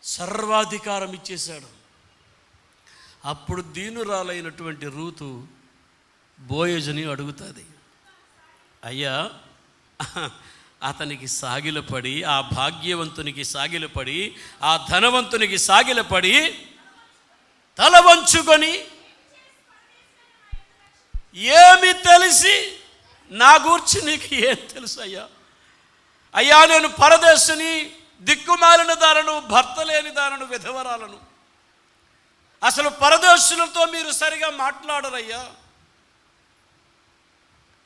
సర్వాధికారం ఇచ్చేశాడు. అప్పుడు దీనురాలైనటువంటి రూతు బోయజుని అడుగుతుంది, అయ్యా అతనికి సాగిలపడి, ఆ భాగ్యవంతునికి సాగిలపడి, ఆ ధనవంతునికి సాగిలపడి తల వంచుకొని, ఏమి తెలిసి నా గూర్చి నీకు ఏం తెలుసు అయ్యా? అయ్యా నేను పరదేశుని, దిక్కుమాలిన దానను, భర్త లేని దానను, విధవరాలను. అసలు పరదేశులతో మీరు సరిగా మాట్లాడరయ్యా.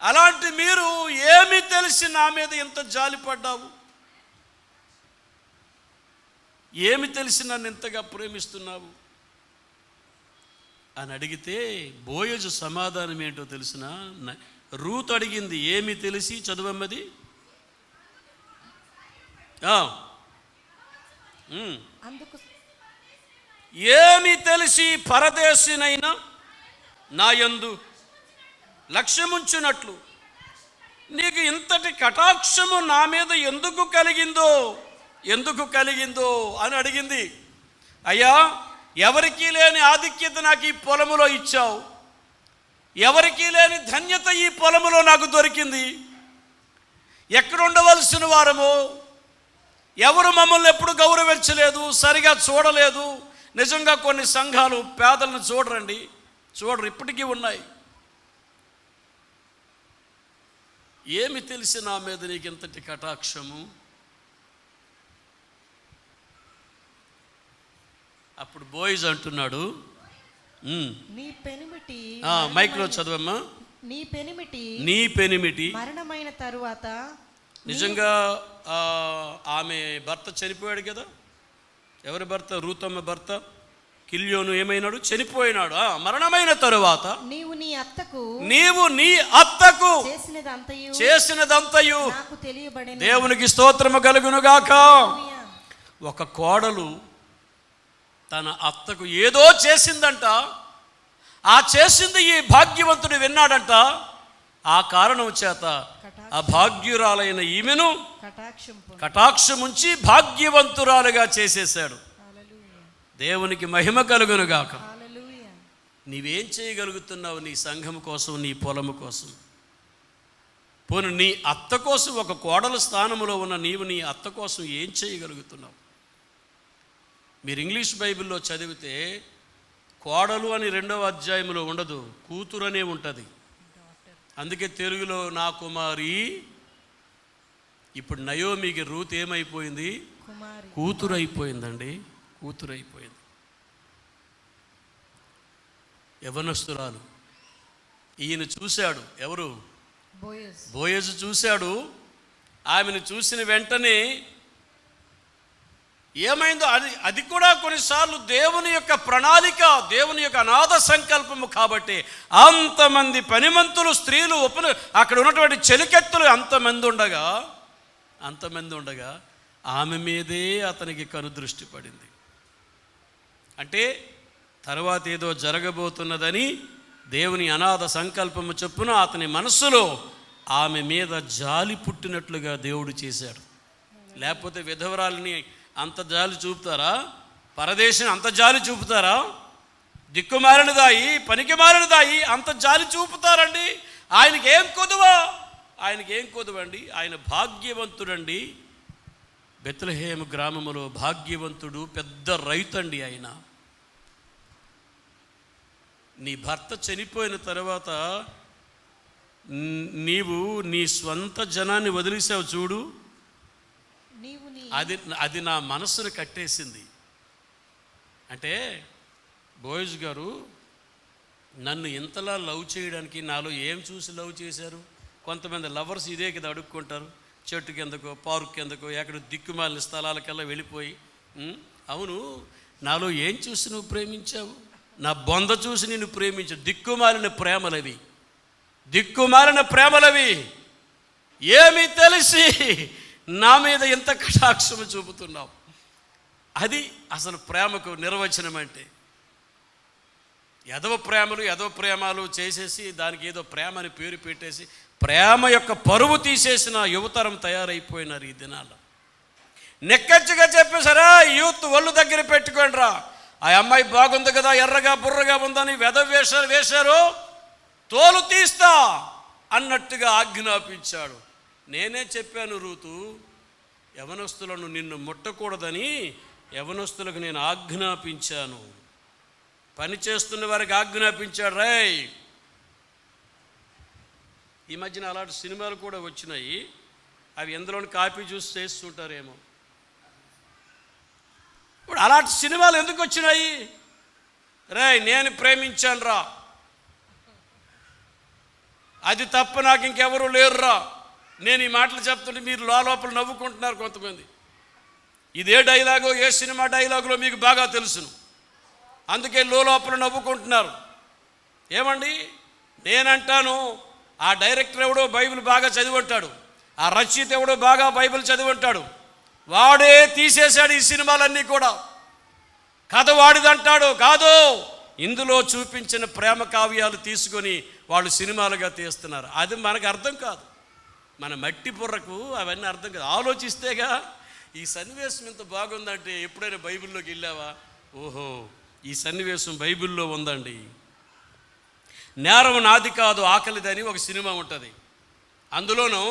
అలాంటి మీరు ఏమి తెలిసి నా మీద ఇంత జాలిపడ్డావు? ఏమి తెలిసి నన్ను ఇంతగా ప్రేమిస్తున్నావు అని అడిగితే బోయజు సమాధానం ఏంటో తెలిసిన? రూతు అడిగింది, ఏమి తెలిసి? చదువమ్మది. ఏమి తెలిసి పరదేశినైనా నా యందు లక్ష్యముంచునట్లు నీకు ఇంతటి కటాక్షము నా మీద ఎందుకు కలిగిందో అని అడిగింది. అయ్యా, ఎవరికీ లేని ఆధిక్యత నాకు ఈ పొలములో ఇచ్చావు, ఎవరికీ లేని ధన్యత ఈ పొలములో నాకు దొరికింది. ఎక్కడ ఉండవలసిన వారమో, ఎవరు మమ్మల్ని ఎప్పుడు గౌరవించలేదు, సరిగా చూడలేదు. నిజంగా కొన్ని సంఘాలు పేదలను చూడరు, ఇప్పటికీ ఉన్నాయి. ఏమి తెలిసి నా మీద నీకు ఇంతటి కటాక్షము? అప్పుడు బోయజ్ అంటున్నాడు,
నీ పెనిమిటి,
మైక్లో చదవమ్మా, నీ పెనిమిటి
మరణమైన తరువాత.
నిజంగా ఆమె భర్త చనిపోయాడు కదా. ఎవరి భర్త? రూతమ్మ భర్త కిల్యోను ఏమైనాడు? చనిపోయినాడు. మరణమైన తరువాత నీవు నీ అత్తకు చేసినదంతయు దేవునికి స్తోత్రము కలుగునుగాక. ఒక కోడలు తన అత్తకు ఏదో చేసిందంట. ఆ చేసింది ఈ భాగ్యవంతుడు విన్నాడంట. ఆ కారణం చేత ఆ భాగ్యురాలైన ఈమెను కటాక్షముంచి భాగ్యవంతురాలుగా చేసేశాడు. దేవునికి మహిమ కలుగునుగాక. నీవేం చేయగలుగుతున్నావు నీ సంఘం కోసం, నీ పొలము కోసం? పోను నీ అత్త కోసం, ఒక కోడల స్థానంలో ఉన్న నీవు నీ అత్త కోసం ఏం చేయగలుగుతున్నావు? మీరు ఇంగ్లీష్ బైబిల్లో చదివితే కోడలు అని 2వ అధ్యాయంలో ఉండదు, కూతురు అనే ఉంటుంది. అందుకే తెలుగులో నా కుమారి. ఇప్పుడు నయోమికి రూత్ ఏమైపోయింది? కూతురు అయిపోయిందండి, కూతురు అయిపోయింది. యవ్వనస్తురాలు. ఈయన చూశాడు, ఎవరు? బోయజు చూశాడు. ఆమెను చూసిన వెంటనే ఏమైందో అది కూడా కొన్నిసార్లు దేవుని యొక్క ప్రణాళిక, దేవుని యొక్క అనాథ సంకల్పము. కాబట్టి అంతమంది పనిమంతులు, స్త్రీలు, అక్కడ ఉన్నటువంటి చెలికెత్తులు అంతమంది ఉండగా ఆమె మీదే అతనికి కనుదృష్టి పడింది. అంటే తర్వాత ఏదో జరగబోతున్నదని దేవుని అనాథ సంకల్పము చొప్పున అతని మనస్సులో ఆమె మీద జాలి పుట్టినట్లుగా దేవుడు చేశాడు. లేకపోతే విధవరాలని అంత జాలి చూపుతారా? పరదేశం అంత జాలి చూపుతారా? దిక్కుమాలినదాయి, పనికి మాలినదాయి అంత జాలి చూపుతారండి? ఆయనకేం కొదువండి? ఆయన భాగ్యవంతుడండి. బెత్లెహేము గ్రామములో భాగ్యవంతుడు, పెద్ద రైతండి ఆయన. నీ భర్త చనిపోయిన తర్వాత నీవు నీ స్వంత జనాన్ని వదిలేసావు చూడు. అది నా మనస్సును కట్టేసింది. అంటే బోయజ్ గారు నన్ను ఇంతలా లవ్ చేయడానికి నాలో ఏం చూసి లవ్ చేశారు? కొంతమంది లవర్స్ ఇదే కదా అడుక్కుంటారు, చెట్టు కిందకో, పార్క్ కిందకో, ఎక్కడ దిక్కుమాలిన స్థలాలకల్లా వెళ్ళిపోయి, అవును నాలో ఏం చూసి నువ్వు ప్రేమించావు? నా బొంద చూసి నిన్ను ప్రేమించు. దిక్కుమాలిన ప్రేమలవి. ఏమి తెలిసి నా మీద ఎంత కటాక్షము చూపుతున్నావు? అది అసలు ప్రేమకు నిర్వచనం. అంటే ఎదవ ప్రేమలు చేసేసి దానికి ఏదో ప్రేమ అని పేరు పెట్టేసి ప్రేమ యొక్క పరువు తీసేసిన యువతరం తయారైపోయినారు ఈ దినాల్లో. నెక్కచ్చిగా చెప్పేసరా యూత్ ఒళ్ళు దగ్గర పెట్టుకోండి రా, ఆ అమ్మాయి బాగుంది కదా, ఎర్రగా బుర్రగా ఉందని వేషాలు వేశారు, తోలు తీస్తా అన్నట్టుగా ఆజ్ఞాపించాడు. నేనే చెప్పాను రూతు, యవనస్తులను నిన్ను ముట్టకూడదని యవనస్తులకు నేను ఆజ్ఞాపించాను, పని చేస్తున్న వారికి ఆజ్ఞాపించాడు. రేయ్, ఈ మధ్యన అలాంటి సినిమాలు కూడా వచ్చినాయి, అవి ఎందులోని కాపీ చూసి చేస్తుంటారేమో. ఇప్పుడు అలాంటి సినిమాలు ఎందుకు వచ్చినాయి? రేయ్, నేను ప్రేమించాను రా, అది తప్ప నాకు ఇంకెవరూ లేరురా. నేను ఈ మాటలు చెప్తుంటే మీరు లోపల నవ్వుకుంటున్నారు కొంతమంది. ఇదే డైలాగో ఏ సినిమా డైలాగులో మీకు బాగా తెలుసును, అందుకే లోపల నవ్వుకుంటున్నారు. ఏమండి, నేనంటాను, ఆ డైరెక్టర్ ఎవడో బైబిల్ బాగా చదివి ఉంటాడు, ఆ రచయిత ఎవడో బాగా బైబిల్ చదివి ఉంటాడు, వాడే తీసేశాడు ఈ సినిమాలన్నీ కూడా. కథ వాడిదంటాడు. కాదు, ఇందులో చూపించిన ప్రేమ కావ్యాలు తీసుకొని వాళ్ళు సినిమాలుగా తీస్తున్నారు. అది మనకు అర్థం కాదు, మన మట్టి బుర్రకు అవన్నీ అర్థం కాదు. ఆలోచిస్తేగా ఈ సన్నివేశం ఇంత బాగుందంటే ఎప్పుడైనా బైబిల్లోకి వెళ్ళావా? ఓహో, ఈ సన్నివేశం బైబిల్లో ఉందండి. నేరం నాది కాదు ఆకలిదని ఒక సినిమా ఉంటుంది. అందులోనూ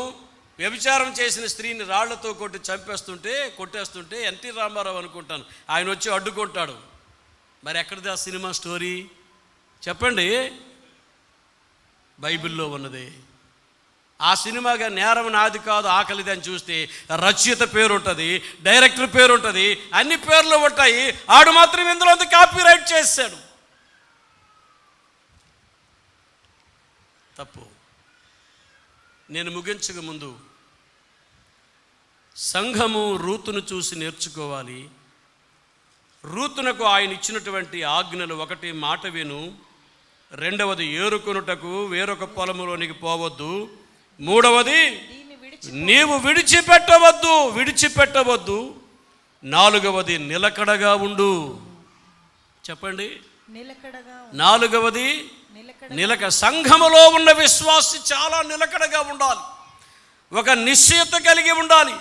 వ్యభిచారం చేసిన స్త్రీని రాళ్లతో కొట్టి కొట్టేస్తుంటే ఎన్టీ రామారావు అనుకుంటాను, ఆయన వచ్చి అడ్డుకుంటాడు. మరి ఎక్కడిది ఆ సినిమా స్టోరీ చెప్పండి? బైబిల్లో ఉన్నది. ఆ సినిమాగా నేరం నాది కాదు ఆకలిది అని చూస్తే రచయిత పేరు ఉంటుంది, డైరెక్టర్ పేరు ఉంటుంది, అన్ని పేర్లు ఉంటాయి. ఆడు మాత్రం ఇందులో కాపీ రైట్ చేశాడు. తప్పు. నేను ముగించక ముందు సంఘము రూతును చూసి నేర్చుకోవాలి. రూతునకు ఆయన ఇచ్చినటువంటి ఆజ్ఞలు: ఒకటి, మాట విను; రెండవది, ఏరుకొనుటకు వేరొక పొలములోనికి పోవద్దు; మూడవది, నీవు విడిచిపెట్టవద్దు; నాలుగవది, నిలకడగా ఉండు. చెప్పండి, నాలుగవది సంఘములో ఉన్న విశ్వాసి చాలా నిలకడగా ఉండాలి, ఒక నిశ్చయత కలిగి ఉండాలి,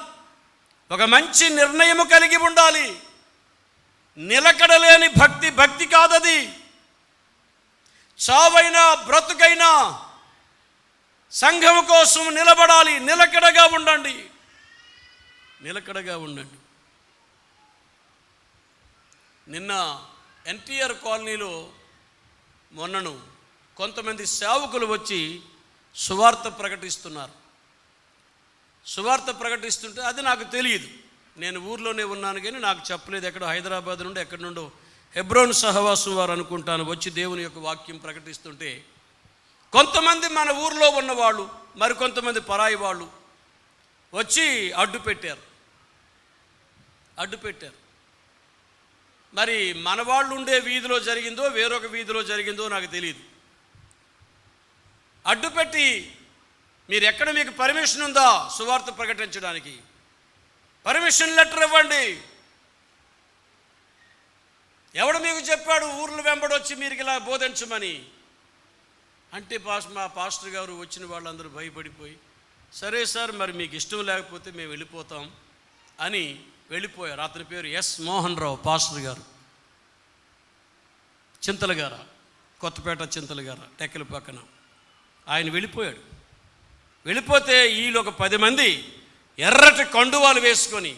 ఒక మంచి నిర్ణయము కలిగి ఉండాలి. నిలకడలేని భక్తి కాదది. చావైనా బ్రతుకైనా సంఘము కోసం నిలబడాలి. నిలకడగా ఉండండి. నిన్న ఎన్టీఆర్ కాలనీలో మొన్నను కొంతమంది సేవకులు వచ్చి సువార్త ప్రకటిస్తుంటే అది నాకు తెలియదు. నేను ఊర్లోనే ఉన్నాను కానీ నాకు చెప్పలేదు. ఎక్కడో హైదరాబాద్ నుండి ఎక్కడి నుండో హెబ్రోన్ సహవాసం వారు అనుకుంటాను వచ్చి దేవుని యొక్క వాక్యం ప్రకటిస్తుంటే కొంతమంది మన ఊర్లో ఉన్నవాళ్ళు, మరికొంతమంది పరాయి వాళ్ళు వచ్చి అడ్డు పెట్టారు. మరి మన వాళ్ళు ఉండే వీధిలో జరిగిందో వేరొక వీధిలో జరిగిందో నాకు తెలియదు. అడ్డుపెట్టి, మీరు ఎక్కడ మీకు పర్మిషన్ ఉందా సువార్త ప్రకటించడానికి? పర్మిషన్ లెటర్ ఇవ్వండి. ఎవడు మీకు చెప్పాడు ఊర్లు వెంబడొచ్చి మీరు ఇలా బోధించమని? అంటే మా పాస్టర్ గారు వచ్చిన వాళ్ళందరూ భయపడిపోయి, సరే సార్, మరి మీకు ఇష్టం లేకపోతే మేము వెళ్ళిపోతాం అని వెళ్ళిపోయారు. అతని పేరు ఎస్ మోహన్ రావు, పాస్టర్ గారు, చింతలగార, కొత్తపేట చింతలగార, టెక్కల పక్కన. ఆయన వెళ్ళిపోతే వీళ్ళు ఒక 10 మంది ఎర్రటి కండువాలు వేసుకొని,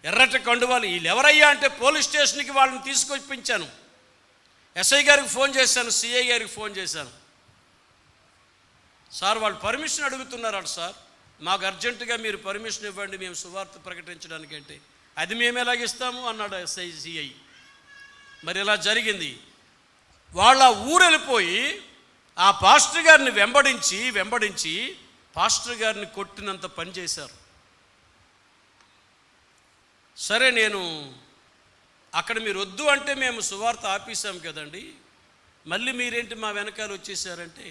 వీళ్ళు ఎవరయ్యా అంటే పోలీస్ స్టేషన్కి వాళ్ళని తీసుకొప్పించాను. ఎస్ఐ గారికి ఫోన్ చేశాను, సిఐ గారికి ఫోన్ చేశాను. సార్, వాళ్ళు పర్మిషన్ అడుగుతున్నారట సార్, మాకు అర్జెంటుగా మీరు పర్మిషన్ ఇవ్వండి మేము సువార్త ప్రకటించడానికి. అంటే అది మేము ఎలాగిస్తాము అన్నాడు ఎస్ఐ సిఐ. మరి ఇలా జరిగింది. వాళ్ళ ఊరు వెళ్ళిపోయి ఆ పాస్టర్ గారిని వెంబడించి పాస్టర్ గారిని కొట్టినంత పని చేశారు. సరే, నేను అక్కడ మీరు వద్దు అంటే మేము సువార్త ఆపేసాం కదండి, మళ్ళీ మీరేంటి మా వెనకాల వచ్చేసారంటే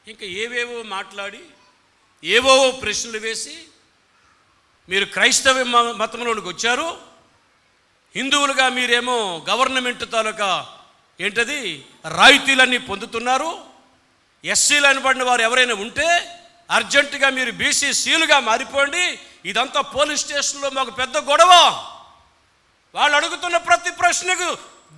ఇంకా ఏవేవో మాట్లాడి ఏవో ప్రశ్నలు వేసి, మీరు క్రైస్తవ మతంలోనికి వచ్చారు, హిందువులుగా మీరేమో గవర్నమెంట్ తాలూకా ఏంటది, రాయితీలన్నీ పొందుతున్నారు. ఎస్సీలు అనబడిన వారు ఎవరైనా ఉంటే అర్జెంటుగా మీరు బీసీసీలుగా మారిపోండి. ఇదంతా పోలీస్ స్టేషన్లో మాకు పెద్ద గొడవ. వాళ్ళు అడుగుతున్న ప్రతి ప్రశ్నకు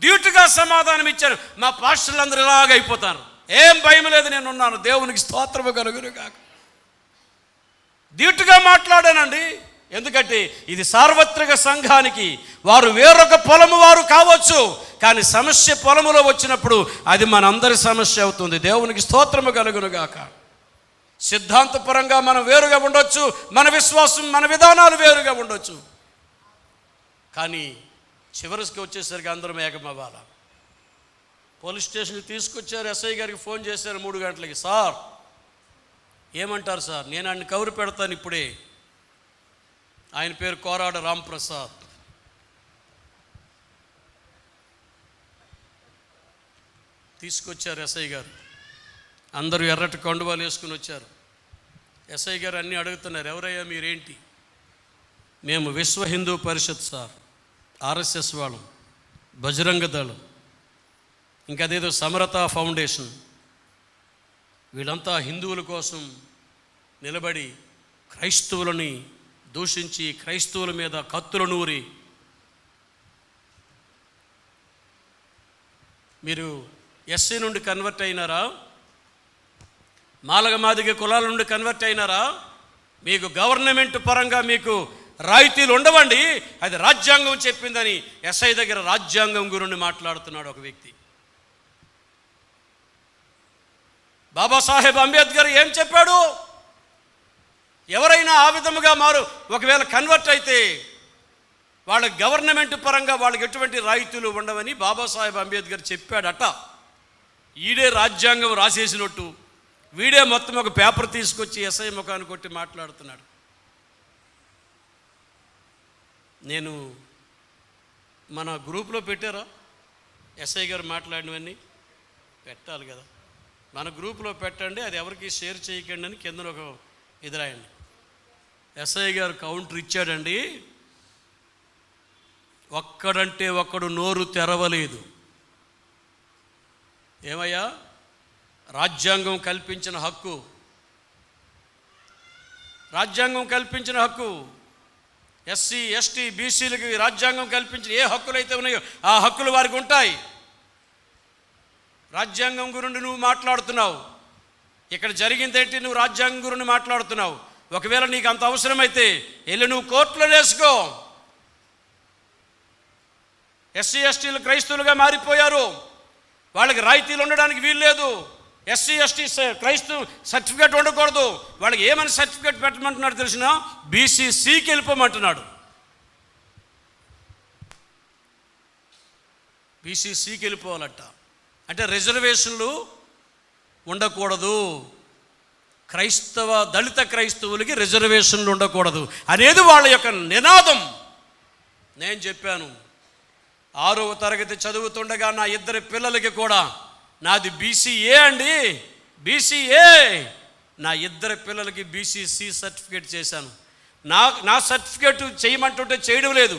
ధీటుగా సమాధానం ఇచ్చారు. మా పాస్టర్లు అందరూ ఇలాగ అయిపోతారు. ఏం భయం లేదు, నేనున్నాను, దేవునికి స్తోత్రము కలుగును గాక. ధీటుగా మాట్లాడానండి. ఎందుకంటే ఇది సార్వత్రిక సంఘానికి. వారు వేరొక పొలము వారు కావచ్చు, కానీ సమస్య పొలములో వచ్చినప్పుడు అది మనందరి సమస్య అవుతుంది. దేవునికి స్తోత్రము కలుగును గాక. సిద్ధాంతపరంగా మనం వేరుగా ఉండొచ్చు, మన విశ్వాసం మన విధానాలు వేరుగా ఉండొచ్చు, కానీ చివరికి వచ్చేసరికి అందరం ఏకమవ్వాల. పోలీస్ స్టేషన్కి తీసుకొచ్చారు. ఎస్ఐ గారికి ఫోన్ చేశారు 3 గంటలకి. సార్ ఏమంటారు సార్? నేను ఆయన కౌరు పెడతాను ఇప్పుడే. ఆయన పేరు కోరాడ రాంప్రసాద్. తీసుకొచ్చారు ఎస్ఐ గారు. అందరూ ఎర్రటి కండువాలు వేసుకుని వచ్చారు. ఎస్ఐ గారు అన్నీ అడుగుతున్నారు, ఎవరయ్యా మీరేంటి? మేము విశ్వ హిందూ పరిషత్ సార్, ఆర్ఎస్ఎస్ వాళ్ళం, బజరంగ దళం, ఇంకా అదేదో సమరతా ఫౌండేషన్. వీళ్ళంతా హిందువుల కోసం నిలబడి క్రైస్తవులని దూషించి క్రైస్తవుల మీద కత్తులు నూరి, మీరు ఎస్సీ నుండి కన్వర్ట్ అయినారా, మాలగ మాదిగ కులాల నుండి కన్వర్ట్ అయినారా, మీకు గవర్నమెంట్ పరంగా మీకు రాయితీలు ఉండవండి, అది రాజ్యాంగం చెప్పిందని ఎస్ఐ దగ్గర రాజ్యాంగం గురించి మాట్లాడుతున్నాడు ఒక వ్యక్తి. బాబాసాహెబ్ అంబేద్కర్ ఏం చెప్పాడు? ఎవరైనా ఆ విధముగా ఒకవేళ కన్వర్ట్ అయితే వాళ్ళ గవర్నమెంట్ పరంగా వాళ్ళకి ఎటువంటి రాయితీలు ఉండవని బాబాసాహెబ్ అంబేద్కర్ చెప్పాడట. ఈడే రాజ్యాంగం రాసేసినట్టు వీడే మొత్తం ఒక పేపర్ తీసుకొచ్చి ఎస్ఐ ముఖాన్ని కొట్టి మాట్లాడుతున్నాడు. నేను మన గ్రూప్లో పెట్టారా ఎస్ఐ గారు మాట్లాడినవన్నీ? పెట్టాలి కదా. మన గ్రూప్లో పెట్టండి, అది ఎవరికి షేర్ చేయకండి అని కింద ఒక ఇది రాయండి. ఎస్ఐ గారు కౌంటర్ ఇచ్చాడండి. ఒక్కడంటే ఒక్కడు నోరు తెరవలేదు. ఏమయ్యా, రాజ్యాంగం కల్పించిన హక్కు, రాజ్యాంగం కల్పించిన హక్కు, ఎస్సీ ఎస్టీ బీసీలకి రాజ్యాంగం కల్పించిన ఏ హక్కులైతే ఉన్నాయో ఆ హక్కులు వారికి ఉంటాయి. రాజ్యాంగం గురించి నువ్వు మాట్లాడుతున్నావు. ఇక్కడ జరిగిందేంటి? నువ్వు రాజ్యాంగం గురించి మాట్లాడుతున్నావు. ఒకవేళ నీకు అంత అవసరమైతే వెళ్ళి నువ్వు కోర్టులో వేసుకో. ఎస్సీ ఎస్టీలు క్రైస్తవులుగా మారిపోయారు, వాళ్ళకి రాయితీలు ఉండడానికి వీలు లేదు. ఎస్సీ ఎస్టీ క్రైస్తవ సర్టిఫికేట్ ఉండకూడదు. వాళ్ళకి ఏమని సర్టిఫికేట్ పెట్టమంటున్నాడు తెలిసిన? బీసీసీకి వెళ్ళిపోమంటున్నాడు. బీసీసీకి వెళ్ళిపోవాలట. అంటే రిజర్వేషన్లు ఉండకూడదు, దళిత క్రైస్తవులకి రిజర్వేషన్లు ఉండకూడదు అనేది వాళ్ళ యొక్క నినాదం. నేను చెప్పాను, 6వ తరగతి చదువుతుండగా నా 2 పిల్లలకి కూడా, నాది బీసీఏ అండి, బీసీఏ, నా 2 పిల్లలకి బీసీసీ సర్టిఫికేట్ చేశాను. నా సర్టిఫికేట్ చేయమంటుంటే చేయడం లేదు,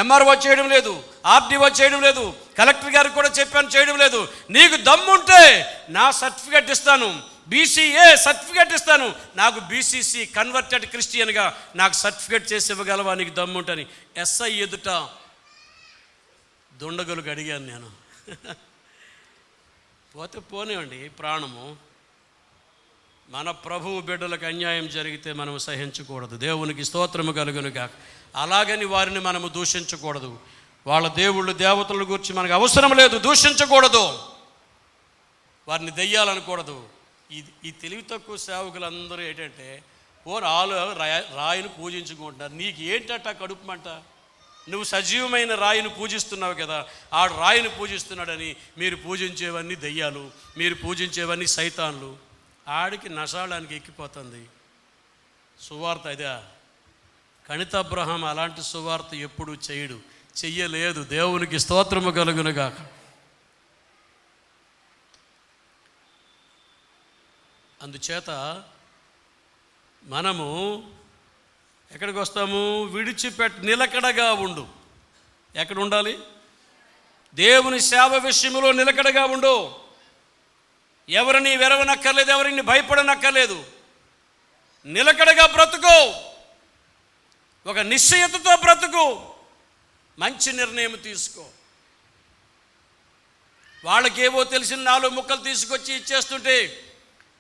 ఎంఆర్ఓ చేయడం లేదు, ఆర్డీఓ చేయడం లేదు, కలెక్టర్ గారికి కూడా చెప్పాను చేయడం లేదు. నీకు దమ్ముంటే నా సర్టిఫికేట్ ఇస్తాను, బీసీఏ సర్టిఫికేట్ ఇస్తాను, నాకు బీసీసీ కన్వర్టెడ్ క్రిస్టియన్గా నాకు సర్టిఫికేట్ చేసి ఇవ్వగలవా నీకు దమ్ముంటని ఎస్ఐ ఎదుట దుండగులకు అడిగాను నేను. పోతే పోనివ్వండి, ప్రాణము. మన ప్రభువు బిడ్డలకు అన్యాయం జరిగితే మనం సహించకూడదు. దేవునికి స్తోత్రము కలుగును గాక. అలాగని వారిని మనము దూషించకూడదు. వాళ్ళ దేవుళ్ళు దేవతల గురించి మనకు అవసరం లేదు, దూషించకూడదు, వారిని దెయ్యాలనకూడదు. ఈ తెలివి తక్కువ సేవకులందరూ ఏంటంటే రాయిని పూజించుకుంటున్నారు. నీకు ఏంటట కడుపుమంట? నువ్వు సజీవమైన రాయిని పూజిస్తున్నావు కదా, ఆ రాయిని పూజిస్తున్నాడని మీరు పూజించేవన్నీ దెయ్యాలు, మీరు పూజించేవన్నీ సైతాన్లు. ఆడికి నషాళానికి ఎక్కిపోతుంది సువార్త. అదే కణిత అబ్రహాం అలాంటి సువార్త ఎప్పుడు చెయ్యలేదు. దేవునికి స్తోత్రము కలుగునుగాక. అందుచేత మనము ఎక్కడికి వస్తాము? నిలకడగా ఉండు. ఎక్కడ ఉండాలి? దేవుని సేవ విషయంలో నిలకడగా ఉండు. ఎవరిని వెరవనక్కర్లేదు, ఎవరిని భయపడనక్కర్లేదు. నిలకడగా బ్రతుకు, ఒక నిశ్చయతతో బ్రతుకు, మంచి నిర్ణయం తీసుకో. వాళ్ళకేవో తెలిసిన 4 ముక్కలు తీసుకొచ్చి ఇచ్చేస్తుంటే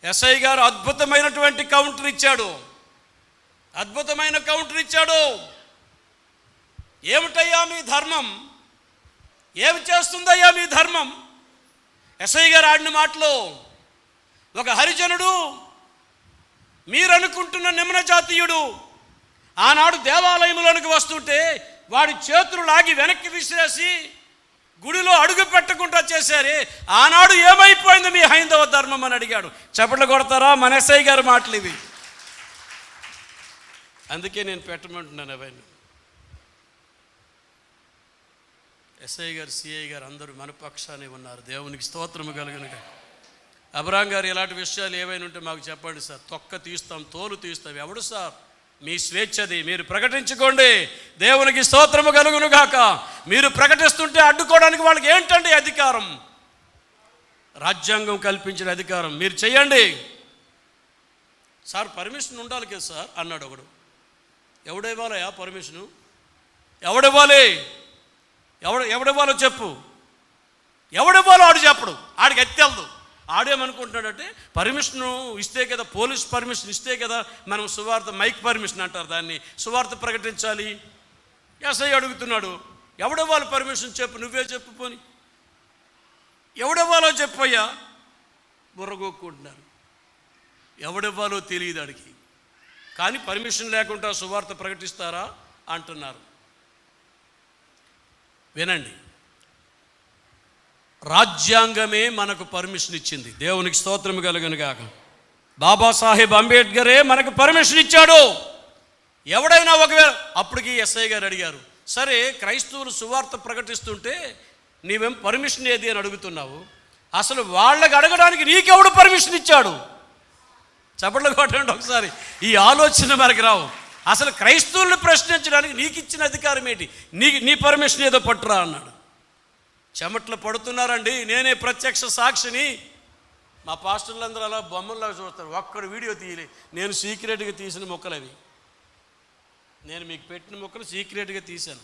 ఎస్ఐ గారు అద్భుతమైనటువంటి కౌంటర్ ఇచ్చాడు. అద్భుతమైన కౌంటర్ ఇచ్చాడు. ఏమిటయ్యా మీ ధర్మం? ఏమి చేస్తుందయ్యా మీ ధర్మం? ఎస్ఐ గారు ఆడిన మాటలో, ఒక హరిజనుడు, మీరనుకుంటున్న నిమ్న జాతీయుడు ఆనాడు దేవాలయంలోనికి వస్తుంటే వాడి చేతులు లాగి వెనక్కి విసిరేసి గుడిలో అడుగు పెట్టకుండా చేశారే, ఆనాడు ఏమైపోయింది మీ హైందవ ధర్మం అని అడిగాడు. చప్పట్లు కొడతారా? మన ఎస్ఐ గారి మాటలు ఇవి. అందుకే నేను పెట్టమంటున్నాను అవన్నీ. ఎస్ఐ గారు, సిఐ గారు అందరూ మన పక్షానే ఉన్నారు. దేవునికి స్తోత్రము కలుగునుగా. అబ్రాం గారు ఇలాంటి విషయాలు ఏవైనా ఉంటే మాకు చెప్పండి సార్, తొక్క తీస్తాం, తోలు తీస్తాం. ఎవడు సార్? మీ స్వేచ్ఛది, మీరు ప్రకటించుకోండి. దేవునికి స్తోత్రము కలుగును గాక. మీరు ప్రకటిస్తుంటే అడ్డుకోవడానికి వాళ్ళకి ఏంటండి అధికారం? రాజ్యాంగం కల్పించిన అధికారం. మీరు చెయ్యండి సార్. పర్మిషన్ ఉండాలి కదా సార్ అన్నాడు ఒకడు. ఎవడివ్వాలయా పర్మిషను? ఎవడివ్వాలి? ఎవడివ్వాలో చెప్పు. ఎవడివ్వాలో ఆడు చెప్పడు. ఆడికి ఎత్తెళ్దు. ఆడేమనుకుంటున్నాడంటే పర్మిషను ఇస్తే కదా, పోలీస్ పర్మిషన్ ఇస్తే కదా మనం సువార్త, మైక్ పర్మిషన్ అంటారు దాన్ని, సువార్త ప్రకటించాలి. ఎస్ఐ అడుగుతున్నాడు, ఎవడివ్వాలి పర్మిషన్ చెప్పు, నువ్వే చెప్పు. పోని ఎవడివ్వాలో చెప్పయ్యా. బుర్రగొక్కుంటున్నారు. ఎవడివ్వాలో తెలియదు ఆడికి. కానీ పర్మిషన్ లేకుండా సువార్త ప్రకటిస్తారా అంటున్నారు. వినండి, రాజ్యాంగమే మనకు పర్మిషన్ ఇచ్చింది. దేవునికి స్తోత్రం కలుగును గాక. బాబాసాహెబ్ అంబేద్కరే మనకు పర్మిషన్ ఇచ్చాడు. ఎవడైనా ఒకవేళ, అప్పటికి ఎస్ఐ గారు అడిగారు, సరే క్రైస్తవులు సువార్త ప్రకటిస్తుంటే నీవేం పర్మిషన్ ఏది అని అడుగుతున్నావు, అసలు వాళ్ళకి అడగడానికి నీకెవడు పర్మిషన్ ఇచ్చాడు? చప్పట్లు కొట్టండి ఒకసారి. ఈ ఆలోచన మనకి రావు. అసలు క్రైస్తవుల్ని ప్రశ్నించడానికి నీకు ఇచ్చిన అధికారం ఏంటి? నీ పర్మిషన్ ఏదో పట్టురా అన్నాడు. చెమట్లు పడుతున్నారండి. నేనే ప్రత్యక్ష సాక్షిని. మా పాస్టర్లందరూ అలా బొమ్మల్లాగా చూస్తారు. ఒక్కడు వీడియో తీయలే. నేను సీక్రెట్గా తీసిన మొక్కలు అవి. నేను మీకు పెట్టిన మొక్కలు సీక్రెట్గా తీశాను.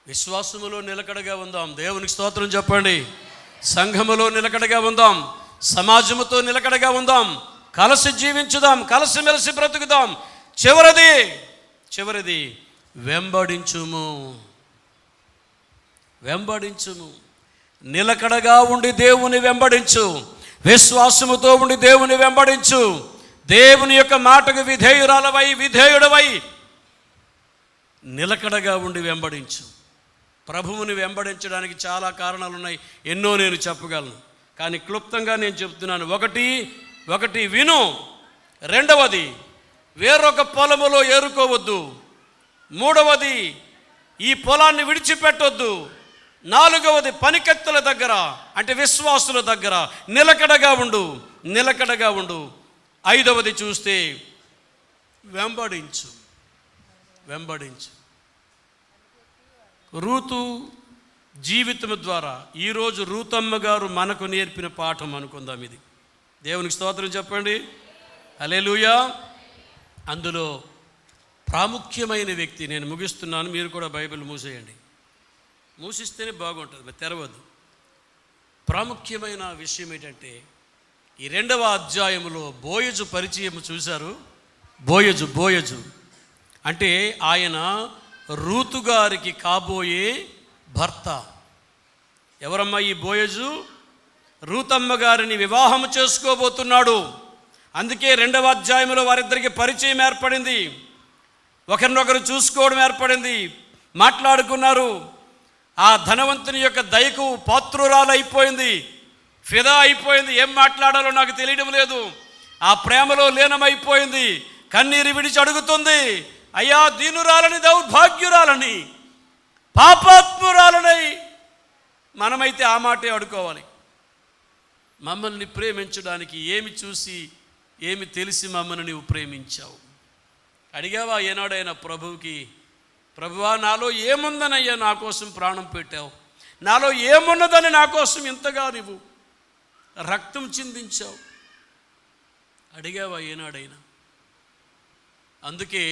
విశ్వాసములో నిలకడగా ఉందాం. దేవునికి స్తోత్రం చెప్పండి. సంఘములో నిలకడగా ఉందాం. సమాజముతో నిలకడగా ఉందాం. కలిసి జీవించుదాం. కలిసిమెలిసి బ్రతుకుదాం. చివరిది వెంబడించుము. నిలకడగా ఉండి దేవుని వెంబడించు. విశ్వాసముతో ఉండి దేవుని వెంబడించు. దేవుని యొక్క మాటకు విధేయుడవై నిలకడగా ఉండి వెంబడించు. ప్రభువుని వెంబడించడానికి చాలా కారణాలు ఉన్నాయి. ఎన్నో నేను చెప్పగలను, కానీ క్లుప్తంగా నేను చెప్తున్నాను. ఒకటి విను. రెండవది, వేరొక పొలములో ఏరుకోవద్దు. మూడవది, ఈ పొలాన్ని విడిచిపెట్టొద్దు. నాలుగవది, పనికత్తుల దగ్గర అంటే విశ్వాసుల దగ్గర నిలకడగా ఉండు. ఐదవది చూస్తే వెంబడించు. రూతు జీవితం ద్వారా ఈరోజు రూతమ్మ గారు మనకు నేర్పిన పాఠం అనుకుందాం ఇది. దేవునికి స్తోత్రం చెప్పండి. హల్లెలూయా. అందులో ప్రాముఖ్యమైన వ్యక్తి, నేను ముగిస్తున్నాను, మీరు కూడా బైబిల్ మూసేయండి. మూసిస్తేనే బాగుంటుంది, తెరవద్దు. ప్రాముఖ్యమైన విషయం ఏంటంటే, ఈ 2వ అధ్యాయంలో బోయజు పరిచయం చూశారు. బోయజు అంటే ఆయన రూతు గారికి కాబోయే భర్త. ఎవరమ్మా ఈ బోయజు? రూతమ్మ గారిని వివాహం చేసుకోబోతున్నాడు. అందుకే 2వ అధ్యాయంలో వారిద్దరికి పరిచయం ఏర్పడింది. ఒకరినొకరు చూసుకోవడం ఏర్పడింది. మాట్లాడుకున్నారు. ఆ ధనవంతుని యొక్క దయకు పాత్రురాలు అయిపోయింది. ఫిదా అయిపోయింది. ఏం మాట్లాడాలో నాకు తెలియడం లేదు. ఆ ప్రేమలో లీనమైపోయింది. కన్నీరు విడిచి అడుగుతుంది, అయ్యా దీనురాలని, దౌర్భాగ్యురాలని, పాపాత్మురాలనై. మనమైతే ఆ మాటే అడుకోవాలి. మమ్మల్ని ప్రేమించడానికి ఏమి చూసి, ఏమి తెలిసి మమ్మల్ని నీవు ప్రేమించావు? అడిగావా ఏనాడైనా ప్రభువుకి ప్రభువా, నాలో ఏముందనయ్యా నా కోసం ప్రాణం పెట్టావు, నాలో ఏమున్నదని నా కోసం ఇంతగా నువ్వు రక్తం చిందించావు, అడిగావా ఏనాడైనా? అందుకే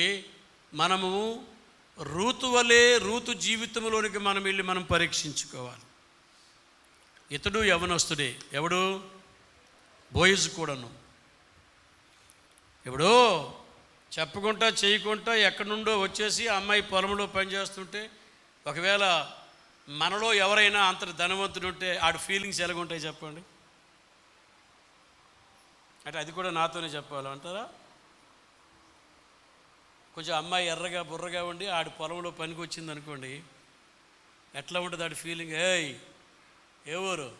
మనము రూతు వలె రూతు జీవితంలోనికి మనం వెళ్ళి మనం పరీక్షించుకోవాలి. ఇతడు యవనస్తుడే, ఎవడు? బోయజు కూడాను. ఇప్పుడు చెప్పకుండా చేయకుండా ఎక్కడి నుండో వచ్చేసి అమ్మాయి పొలంలో పనిచేస్తుంటే, ఒకవేళ మనలో ఎవరైనా అంత ధనవంతుడు ఉంటే ఆడి ఫీలింగ్స్ ఎలాగుంటాయి చెప్పండి? అంటే అది కూడా నాతోనే చెప్పాలి అంటారా? కొంచెం అమ్మాయి ఎర్రగా బుర్రగా ఉండి ఆడి పొలంలో పనికి వచ్చింది అనుకోండి, ఎట్లా ఉంటుంది ఆడి ఫీలింగ్? ఏయ్, ఏ ఊరు,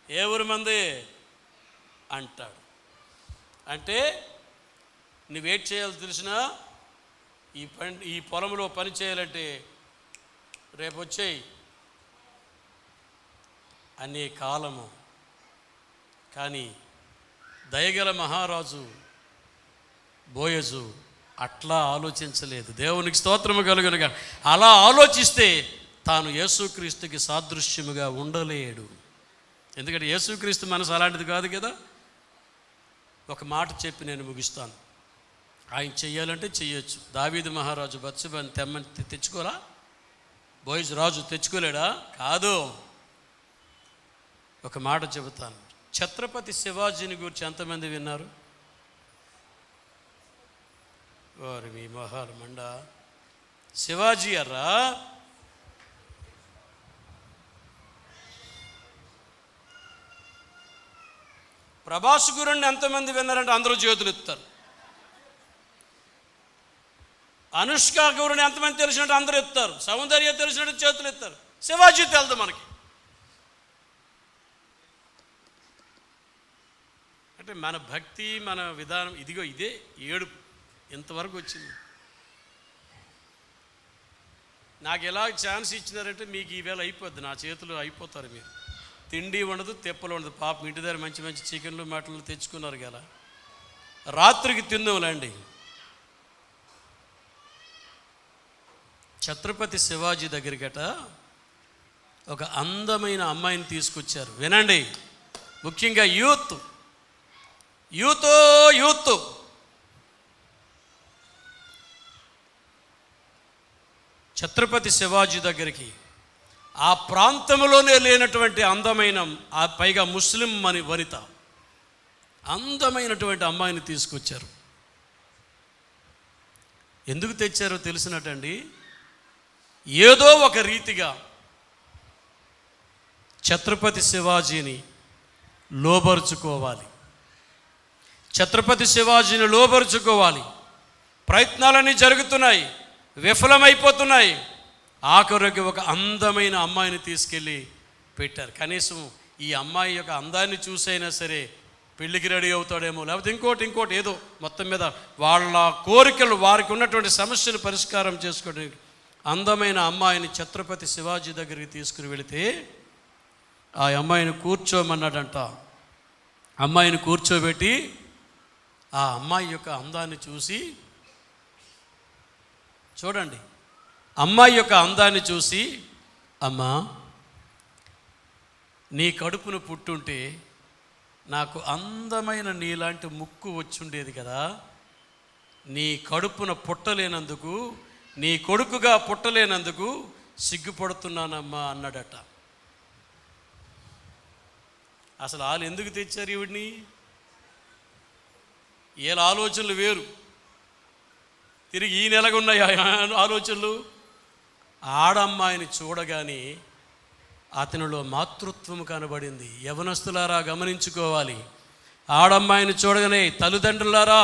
ఏ ఊరు మంది అంటాడు. అంటే నువ్వేట్ చేయాలో తెలిసినా ఈ పొలంలో పని చేయాలంటే రేపు వచ్చేయి అనే కాలము. కానీ దయగల మహారాజు బోయజు అట్లా ఆలోచించలేదు. దేవునికి స్తోత్రము కలుగునుగా. అలా ఆలోచిస్తే తాను యేసుక్రీస్తుకి సాదృశ్యముగా ఉండలేడు. ఎందుకంటే యేసుక్రీస్తు మనసు అలాంటిది కాదు కదా. ఒక మాట చెప్పి నేను ముగిస్తాను. ఆయన చెయ్యాలంటే చెయ్యొచ్చు. దావీదు మహారాజు బత్షెబను తెమ్మని తెచ్చుకోరా? బోయజు రాజు తెచ్చుకోలేడా? కాదు. ఒక మాట చెబుతాను. ఛత్రపతి శివాజీని గురించి ఎంతమంది విన్నారు? వారు మీ మొహాలు మండ. శివాజీ అర్రా, ప్రభాస్ గురుని ఎంతమంది విన్నారంటే అందరూ చేతులు ఎత్తారు. అనుష్క గురుని ఎంతమంది తెలిసినట్టు అందరూ ఎత్తారు. సౌందర్య తెలిసినట్టు చేతులు ఎత్తారు. శివాజీ తెలదు మనకి. అంటే మన భక్తి, మన విధానం ఇదిగో ఇదే ఏడుపు ఇంతవరకు వచ్చింది. నాకు ఎలా ఛాన్స్ ఇచ్చినారంటే మీకు ఈవేళ అయిపోద్ది, నా చేతులు అయిపోతారు. మీరు తిండి ఉండదు, తెప్పలు ఉండదు. పాపం ఇంటి దగ్గర మంచి మంచి చికెన్లు మటన్లు తెచ్చుకున్నారు కదా, రాత్రికి తిందాంలేండి. ఛత్రపతి శివాజీ దగ్గరికట ఒక అందమైన అమ్మాయిని తీసుకొచ్చారు. వినండి, ముఖ్యంగా యూత్ ఛత్రపతి శివాజీ దగ్గరికి ఆ ప్రాంతంలోనే లేనటువంటి అందమైన, ఆ పైగా ముస్లిం వనిత, అందమైనటువంటి అమ్మాయిని తీసుకొచ్చారు. ఎందుకు తెచ్చారో తెలిసినట్టండి, ఏదో ఒక రీతిగా ఛత్రపతి శివాజీని లోబరుచుకోవాలి, ఛత్రపతి శివాజీని లోబరుచుకోవాలి. ప్రయత్నాలన్నీ జరుగుతున్నాయి, విఫలమైపోతున్నాయి. ఆఖరికి ఒక అందమైన అమ్మాయిని తీసుకెళ్ళి పెట్టారు. కనీసం ఈ అమ్మాయి యొక్క అందాన్ని చూసైనా సరే పెళ్ళికి రెడీ అవుతాడేమో, లేకపోతే ఇంకోటి ఏదో మొత్తం మీద వాళ్ళ కోరికలు, వారికి ఉన్నటువంటి సమస్యలు పరిష్కారం చేసుకోవడానికి అందమైన అమ్మాయిని ఛత్రపతి శివాజీ దగ్గరికి తీసుకుని వెళితే ఆ అమ్మాయిని కూర్చోమన్నాడంట. అమ్మాయిని కూర్చోబెట్టి ఆ అమ్మాయి యొక్క అందాన్ని చూసి, చూడండి, అమ్మాయి యొక్క అందాన్ని చూసి, అమ్మా, నీ కడుపును పుట్టుంటే నాకు అందమైన నీలాంటి ముక్కు వచ్చుండేది కదా, నీ కడుపున పుట్టలేనందుకు, నీ కొడుకుగా పుట్టలేనందుకు సిగ్గుపడుతున్నానమ్మా అన్నాడట. అసలు వాళ్ళు ఎందుకు తెచ్చారు ఈవిడిని? వీళ్ళ ఆలోచనలు వేరు, తిరిగి ఈ నెలగున్నాయి ఆలోచనలు. ఆడమ్మాయిని చూడగానే అతనిలో మాతృత్వం కనబడింది. యవనస్తులారా గమనించుకోవాలి. ఆడమ్మాయిని చూడగానే తల్లిదండ్రులారా,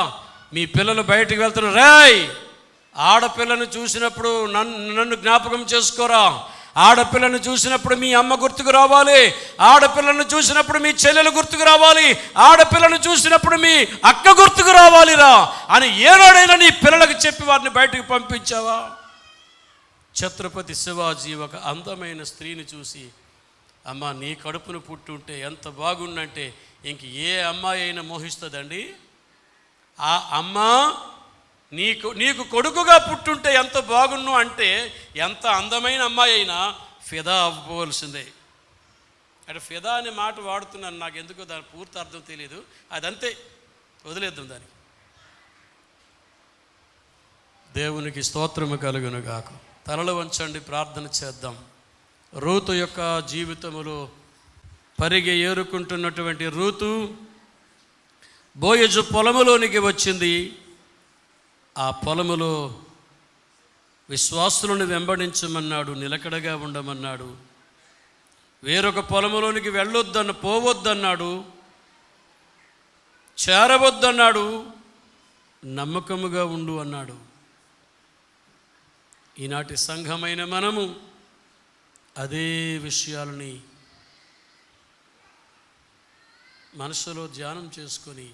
మీ పిల్లలు బయటికి వెళ్తున్నారు, రేయ్, ఆడపిల్లను చూసినప్పుడు నన్ను జ్ఞాపకం చేసుకోరా. ఆడపిల్లను చూసినప్పుడు మీ అమ్మ గుర్తుకు రావాలి, ఆడపిల్లను చూసినప్పుడు మీ చెల్లెలు గుర్తుకు రావాలి, ఆడపిల్లను చూసినప్పుడు మీ అక్క గుర్తుకు రావాలిరా అని ఏనాడైనా నీ పిల్లలకు చెప్పి వారిని బయటకు పంపించావా? ఛత్రపతి శివాజీ ఒక అందమైన స్త్రీని చూసి, అమ్మ, నీ కడుపును పుట్టుంటే ఎంత బాగుండంటే ఇంక ఏ అమ్మాయి అయినా మోహిస్తుందండి. ఆ అమ్మ నీకు కొడుకుగా పుట్టుంటే ఎంత బాగున్ను అంటే ఎంత అందమైన అమ్మాయి అయినా ఫిదా అవ్వవలసిందే. అంటే ఫిదా అనే మాట వాడుతున్నాను, నాకు ఎందుకో దాని పూర్తి అర్థం తెలియదు, అదంతే, వదిలేద్దాం దానికి. దేవునికి స్తోత్రము కలుగును గాక. తలలు వంచండి, ప్రార్థన చేద్దాం. రూతు యొక్క జీవితములో పరిగె ఏరుకుంటున్నటువంటి రూతు బోయజు పొలములోనికి వచ్చింది. ఆ పొలములో విశ్వాసులను వెంబడించమన్నాడు, నిలకడగా ఉండమన్నాడు. వేరొక పొలములోనికి పోవద్దన్నాడు, చేరవద్దన్నాడు, నమ్మకముగా ఉండు అన్నాడు. ఈనాటి సంఘమైన మనము అదే విషయాలని మనసులో ధ్యానం చేసుకొని